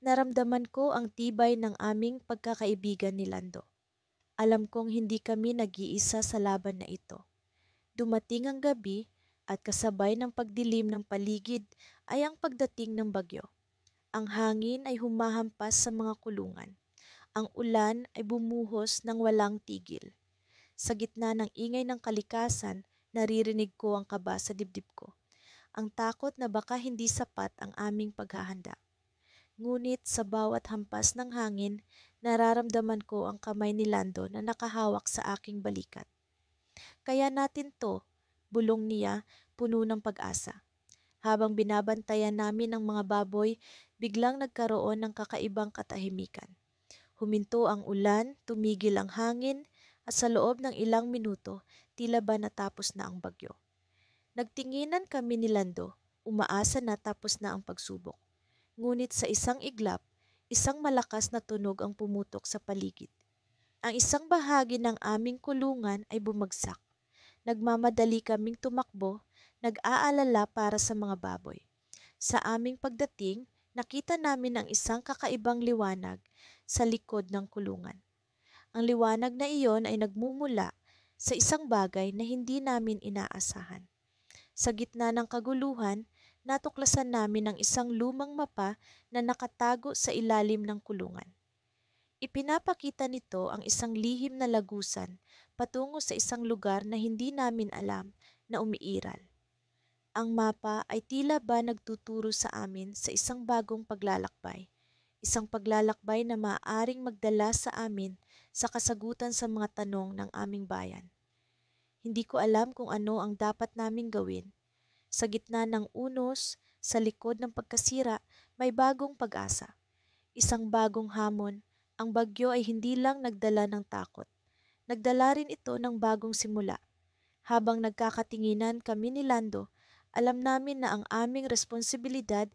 naramdaman ko ang tibay ng aming pagkakaibigan ni Lando. Alam kong hindi kami nag-iisa sa laban na ito. Dumating ang gabi at kasabay ng pagdilim ng paligid ay ang pagdating ng bagyo. Ang hangin ay humahampas sa mga kulungan. Ang ulan ay bumuhos ng walang tigil. Sa gitna ng ingay ng kalikasan, naririnig ko ang kaba sa dibdib ko. Ang takot na baka hindi sapat ang aming paghahanda. Ngunit sa bawat hampas ng hangin, nararamdaman ko ang kamay ni Lando na nakahawak sa aking balikat. Kaya natin to, bulong niya, puno ng pag-asa. Habang binabantayan namin ang mga baboy, biglang nagkaroon ng kakaibang katahimikan. Huminto ang ulan, tumigil ang hangin, at sa loob ng ilang minuto, tila ba natapos na ang bagyo. Nagtinginan kami ni Lando, umaasa na tapos na ang pagsubok. Ngunit sa isang iglap, isang malakas na tunog ang pumutok sa paligid. Ang isang bahagi ng aming kulungan ay bumagsak. Nagmamadali kaming tumakbo, nag-aalala para sa mga baboy. Sa aming pagdating, nakita namin ang isang kakaibang liwanag sa likod ng kulungan. Ang liwanag na iyon ay nagmumula sa isang bagay na hindi namin inaasahan. Sa gitna ng kaguluhan, natuklasan namin ang isang lumang mapa na nakatago sa ilalim ng kulungan. Ipinapakita nito ang isang lihim na lagusan patungo sa isang lugar na hindi namin alam na umiiral. Ang mapa ay tila ba nagtuturo sa amin sa isang bagong paglalakbay. Isang paglalakbay na maaaring magdala sa amin sa kasagutan sa mga tanong ng aming bayan. Hindi ko alam kung ano ang dapat naming gawin. Sa gitna ng unos, sa likod ng pagkasira, may bagong pag-asa. Isang bagong hamon. Ang bagyo ay hindi lang nagdala ng takot. Nagdala rin ito ng bagong simula. Habang nagkakatinginan kami ni Lando, alam namin na ang aming responsibilidad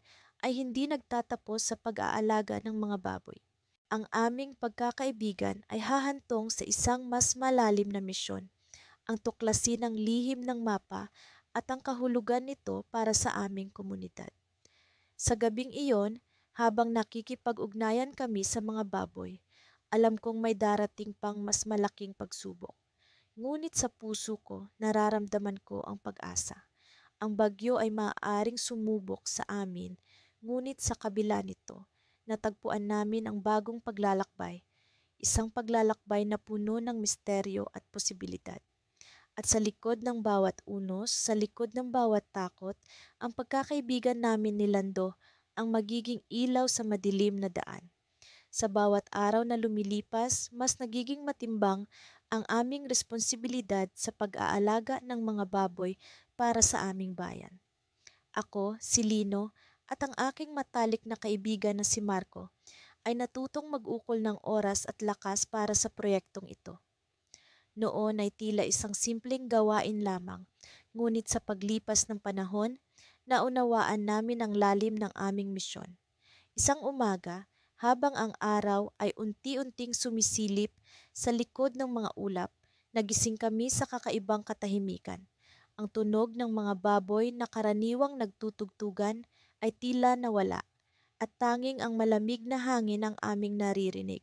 ay hindi nagtatapos sa pag-aalaga ng mga baboy. Ang aming pagkakaibigan ay hahantong sa isang mas malalim na misyon, ang tuklasin ng lihim ng mapa at ang kahulugan nito para sa aming komunidad. Sa gabing iyon, habang nakikipag-ugnayan kami sa mga baboy, alam kong may darating pang mas malaking pagsubok. Ngunit sa puso ko, nararamdaman ko ang pag-asa. Ang bagyo ay maaaring sumubok sa amin, ngunit sa kabila nito, natagpuan namin ang bagong paglalakbay, isang paglalakbay na puno ng misteryo at posibilidad. At sa likod ng bawat unos, sa likod ng bawat takot, ang pagkakaibigan namin ni Lando ang magiging ilaw sa madilim na daan. Sa bawat araw na lumilipas, mas nagiging matimbang ang aming responsibilidad sa pag-aalaga ng mga baboy para sa aming bayan. Ako, si Lino, at ang aking matalik na kaibigan na si Marco ay natutong mag-ukol ng oras at lakas para sa proyektong ito. Noon ay tila isang simpleng gawain lamang, ngunit sa paglipas ng panahon, naunawaan namin ang lalim ng aming misyon. Isang umaga, habang ang araw ay unti-unting sumisilip sa likod ng mga ulap, nagising kami sa kakaibang katahimikan. Ang tunog ng mga baboy na karaniwang nagtutugtugan ay tila nawala, at tanging ang malamig na hangin ang aming naririnig.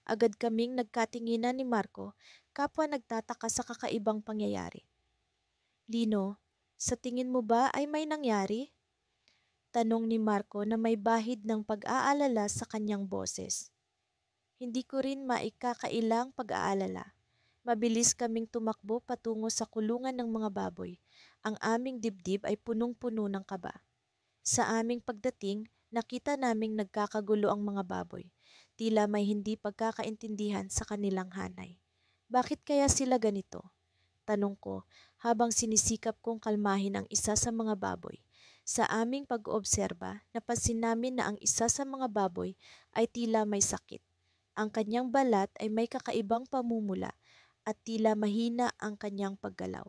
Agad kaming nagkatinginan ni Marco, kapwa nagtataka sa kakaibang pangyayari. Lino, sa tingin mo ba ay may nangyari? Tanong ni Marco na may bahid ng pag-aalala sa kanyang boses. Hindi ko rin maikakailang pag-aalala. Mabilis kaming tumakbo patungo sa kulungan ng mga baboy. Ang aming dibdib ay punong-puno ng kaba. Sa aming pagdating, nakita naming nagkakagulo ang mga baboy. Tila may hindi pagkakaintindihan sa kanilang hanay. Bakit kaya sila ganito? Tanong ko habang sinisikap kong kalmahin ang isa sa mga baboy. Sa aming pag-oobserba, napansin namin na ang isa sa mga baboy ay tila may sakit. Ang kanyang balat ay may kakaibang pamumula at tila mahina ang kanyang paggalaw.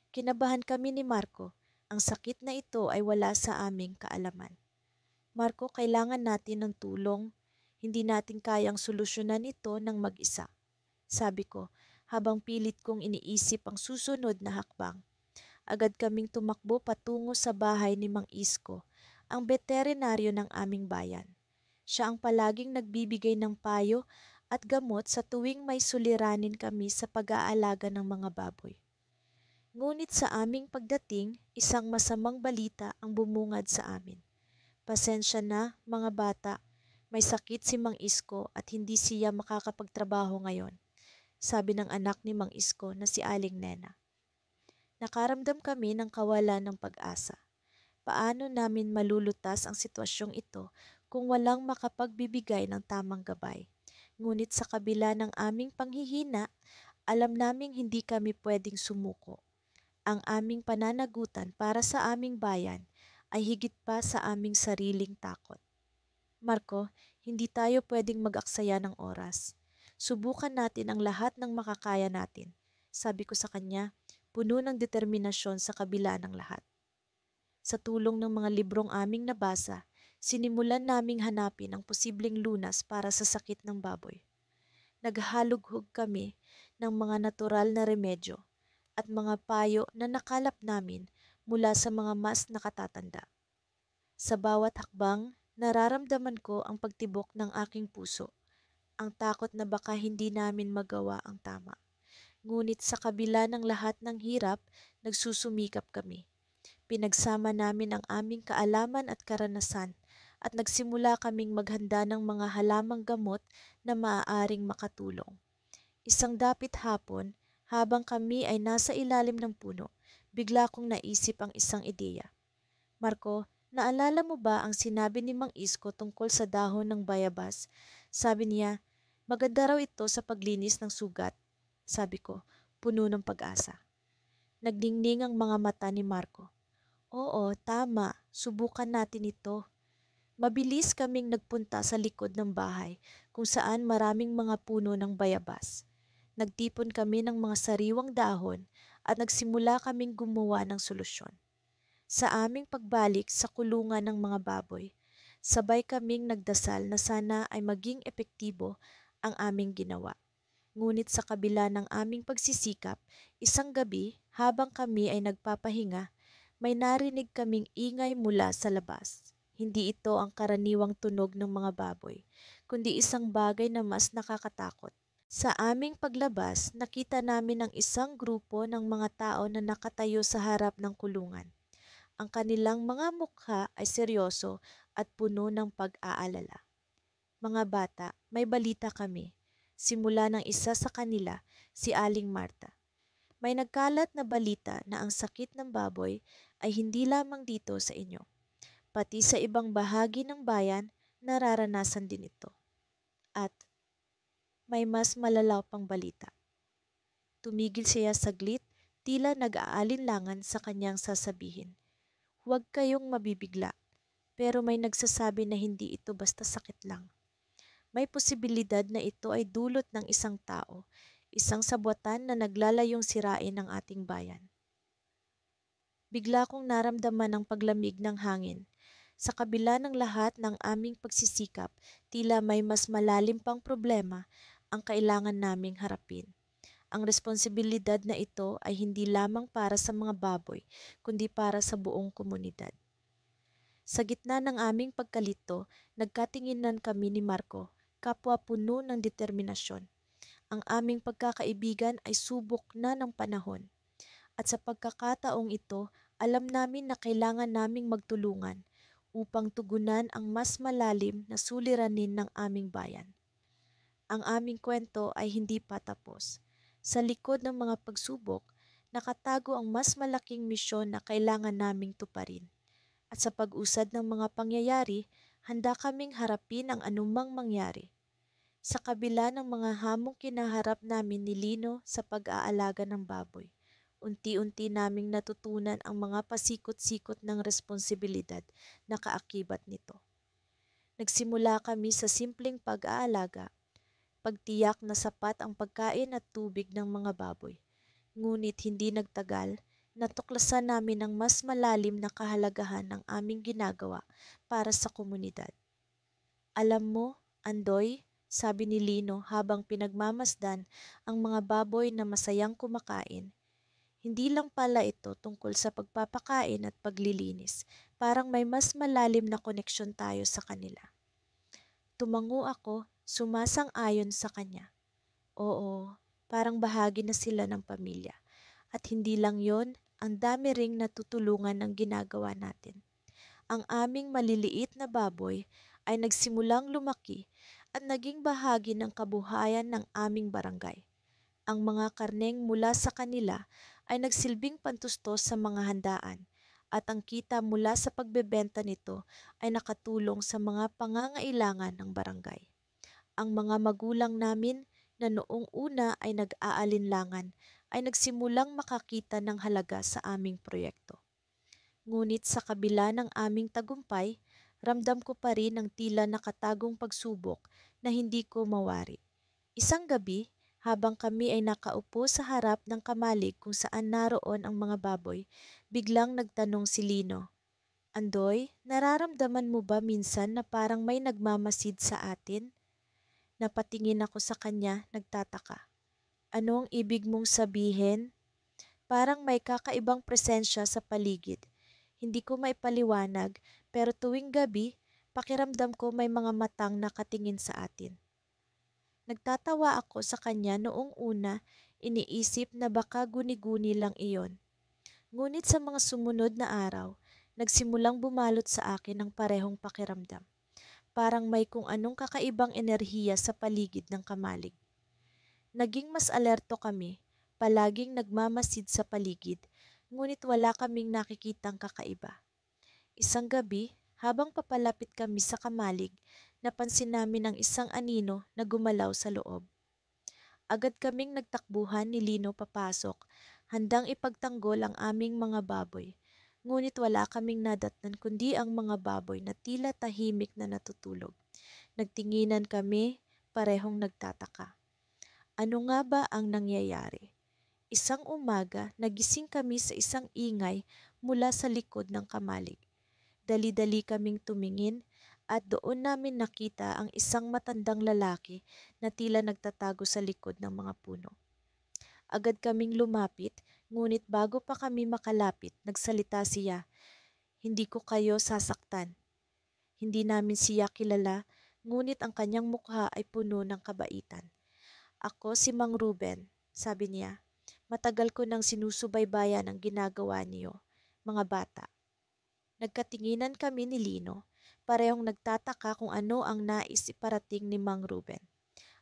Kinabahan kami ni Marco. Ang sakit na ito ay wala sa aming kaalaman. Marco, kailangan natin ng tulong. Hindi natin kayang solusyonan ito ng mag-isa. Sabi ko, habang pilit kong iniisip ang susunod na hakbang. Agad kaming tumakbo patungo sa bahay ni Mang Isko, ang veterinaryo ng aming bayan. Siya ang palaging nagbibigay ng payo at gamot sa tuwing may suliranin kami sa pag-aalaga ng mga baboy. Ngunit sa aming pagdating, isang masamang balita ang bumungad sa amin. Pasensya na, mga bata, may sakit si Mang Isko at hindi siya makakapagtrabaho ngayon, sabi ng anak ni Mang Isko na si Aling Nena. Nakaramdam kami ng kawalan ng pag-asa. Paano namin malulutas ang sitwasyong ito kung walang makapagbibigay ng tamang gabay? Ngunit sa kabila ng aming panghihina, alam naming hindi kami pwedeng sumuko. Ang aming pananagutan para sa aming bayan ay higit pa sa aming sariling takot. Marco, hindi tayo pwedeng mag-aksaya ng oras. Subukan natin ang lahat ng makakaya natin, sabi ko sa kanya, puno ng determinasyon sa kabila ng lahat. Sa tulong ng mga librong aming nabasa, sinimulan naming hanapin ang posibleng lunas para sa sakit ng baboy. Naghalughog kami ng mga natural na remedyo at mga payo na nakalap namin mula sa mga mas nakatatanda. Sa bawat hakbang, nararamdaman ko ang pagtibok ng aking puso, ang takot na baka hindi namin magawa ang tama. Ngunit sa kabila ng lahat ng hirap, nagsusumikap kami. Pinagsama namin ang aming kaalaman at karanasan at nagsimula kaming maghanda ng mga halamang gamot na maaaring makatulong. Isang dapit hapon, habang kami ay nasa ilalim ng puno, bigla kong naisip ang isang ideya. Marco, naalala mo ba ang sinabi ni Mang Isko tungkol sa dahon ng bayabas? Sabi niya, maganda raw ito sa paglinis ng sugat. Sabi ko, puno ng pag-asa. Nagdingning ang mga mata ni Marco. Oo, tama. Subukan natin ito. Mabilis kaming nagpunta sa likod ng bahay kung saan maraming mga puno ng bayabas. Nagtipon kami ng mga sariwang dahon at nagsimula kaming gumawa ng solusyon. Sa aming pagbalik sa kulungan ng mga baboy, sabay kaming nagdasal na sana ay maging epektibo ang aming ginawa. Ngunit sa kabila ng aming pagsisikap, isang gabi habang kami ay nagpapahinga, may narinig kaming ingay mula sa labas. Hindi ito ang karaniwang tunog ng mga baboy, kundi isang bagay na mas nakakatakot. Sa aming paglabas, nakita namin ang isang grupo ng mga tao na nakatayo sa harap ng kulungan. Ang kanilang mga mukha ay seryoso at puno ng pag-aalala. Mga bata, may balita kami. Simula ng isa sa kanila, si Aling Marta. May nagkalat na balita na ang sakit ng baboy ay hindi lamang dito sa inyo. Pati sa ibang bahagi ng bayan, nararanasan din ito. At may mas malalaw pang balita. Tumigil siya saglit, tila nag-aalinlangan sa kanyang sasabihin. Huwag kayong mabibigla, pero may nagsasabi na hindi ito basta sakit lang. May posibilidad na ito ay dulot ng isang tao, isang sabwatan na naglalayong sirain ang ating bayan. Bigla kong naramdaman ang paglamig ng hangin. Sa kabila ng lahat ng aming pagsisikap, tila may mas malalim pang problema ang kailangan naming harapin. Ang responsibilidad na ito ay hindi lamang para sa mga baboy, kundi para sa buong komunidad. Sa gitna ng aming pagkalito, nagkatinginan kami ni Marco, kapwa puno ng determinasyon. Ang aming pagkakaibigan ay subok na ng panahon. At sa pagkakataong ito, alam namin na kailangan naming magtulungan upang tugunan ang mas malalim na suliranin ng aming bayan. Ang aming kwento ay hindi pa tapos. Sa likod ng mga pagsubok, nakatago ang mas malaking misyon na kailangan naming tuparin. At sa pag-usad ng mga pangyayari, handa kaming harapin ang anumang mangyari. Sa kabila ng mga hamong kinaharap namin ni Lino sa pag-aalaga ng baboy, unti-unti naming natutunan ang mga pasikot-sikot ng responsibilidad na kaakibat nito. Nagsimula kami sa simpleng pag-aalaga, pagtiyak na sapat ang pagkain at tubig ng mga baboy. Ngunit hindi nagtagal, natuklasan namin ang mas malalim na kahalagahan ng aming ginagawa para sa komunidad. Alam mo, Andoy, sabi ni Lino habang pinagmamasdan ang mga baboy na masayang kumakain, hindi lang pala ito tungkol sa pagpapakain at paglilinis. Parang may mas malalim na koneksyon tayo sa kanila. Tumango ako, sumasang-ayon sa kanya. Oo, parang bahagi na sila ng pamilya. At hindi lang yon, ang dami ring natutulungan ng ginagawa natin. Ang aming maliliit na baboy ay nagsimulang lumaki at naging bahagi ng kabuhayan ng aming barangay. Ang mga karneng mula sa kanila ay nagsilbing pantustos sa mga handaan at ang kita mula sa pagbebenta nito ay nakatulong sa mga pangangailangan ng barangay. Ang mga magulang namin na noong una ay nag-aalinlangan ay nagsimulang makakita ng halaga sa aming proyekto. Ngunit sa kabila ng aming tagumpay, ramdam ko pa rin ang tila nakatagong pagsubok na hindi ko mawari. Isang gabi, habang kami ay nakaupo sa harap ng kamalig kung saan naroon ang mga baboy, biglang nagtanong si Lino, Andoy, nararamdaman mo ba minsan na parang may nagmamasid sa atin? Napatingin ako sa kanya, nagtataka. Ano ang ibig mong sabihin? Parang may kakaibang presensya sa paligid. Hindi ko maipaliwanag, pero tuwing gabi, pakiramdam ko may mga matang nakatingin sa atin. Nagtatawa ako sa kanya noong una, iniisip na baka guni-guni lang iyon. Ngunit sa mga sumunod na araw, nagsimulang bumalot sa akin ang parehong pakiramdam. Parang may kung anong kakaibang enerhiya sa paligid ng kamalig. Naging mas alerto kami, palaging nagmamasid sa paligid, ngunit wala kaming nakikitang kakaiba. Isang gabi, habang papalapit kami sa kamalig, napansin namin ang isang anino na gumalaw sa loob. Agad kaming nagtakbuhan ni Lino papasok, handang ipagtanggol ang aming mga baboy. Ngunit wala kaming nadatnan kundi ang mga baboy na tila tahimik na natutulog. Nagtinginan kami, parehong nagtataka. Ano nga ba ang nangyayari? Isang umaga, nagising kami sa isang ingay mula sa likod ng kamalig. Dali-dali kaming tumingin at doon namin nakita ang isang matandang lalaki na tila nagtatago sa likod ng mga puno. Agad kaming lumapit, ngunit bago pa kami makalapit, nagsalita siya, "Hindi ko kayo sasaktan." Hindi namin siya kilala, ngunit ang kanyang mukha ay puno ng kabaitan. "Ako si Mang Ruben," sabi niya. "Matagal ko nang sinusubaybayan ang ginagawa niyo, mga bata." Nagkatinginan kami ni Lino, parehong nagtataka kung ano ang nais iparating ni Mang Ruben.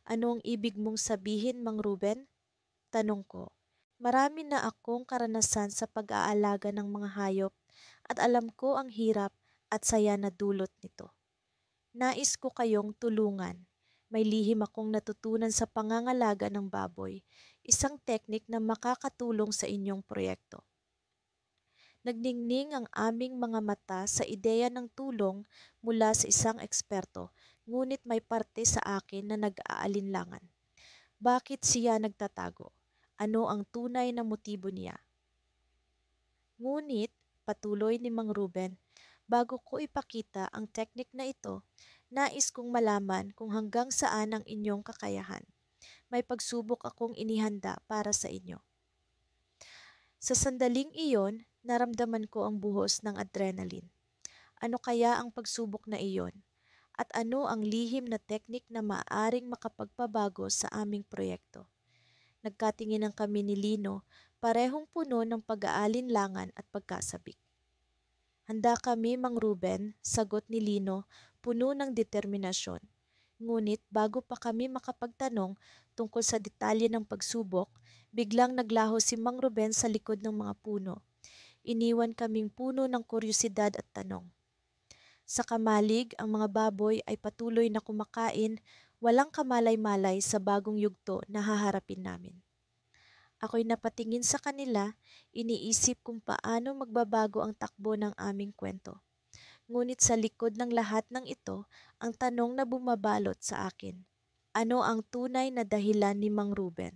"Ano ang ibig mong sabihin, Mang Ruben?" Tanong ko. Marami na akong karanasan sa pag-aalaga ng mga hayop at alam ko ang hirap at saya na dulot nito. Nais ko kayong tulungan. May lihim akong natutunan sa pangangalaga ng baboy, isang teknik na makakatulong sa inyong proyekto. Nagningning ang aming mga mata sa ideya ng tulong mula sa isang eksperto, ngunit may parte sa akin na nag-aalinlangan. Bakit siya nagtatago? Ano ang tunay na motibo niya? Ngunit, patuloy ni Mang Ruben, bago ko ipakita ang teknik na ito, nais kong malaman kung hanggang saan ang inyong kakayahan. May pagsubok akong inihanda para sa inyo. Sa sandaling iyon, naramdaman ko ang buhos ng adrenaline. Ano kaya ang pagsubok na iyon? At ano ang lihim na teknik na maaaring makapagpabago sa aming proyekto? Nagkatinginan kami ni Lino, parehong puno ng pag-aalinlangan at pagkasabik. "Handa kami, Mang Ruben," sagot ni Lino, puno ng determinasyon. Ngunit bago pa kami makapagtanong tungkol sa detalye ng pagsubok, biglang naglaho si Mang Ruben sa likod ng mga puno. Iniwan kaming puno ng kuryosidad at tanong. Sa kamalig, ang mga baboy ay patuloy na kumakain, walang kamalay-malay sa bagong yugto na haharapin namin. Ako'y napatingin sa kanila, iniisip kung paano magbabago ang takbo ng aming kwento. Ngunit sa likod ng lahat ng ito, ang tanong na bumabalot sa akin, Ano ang tunay na dahilan ni Mang Ruben?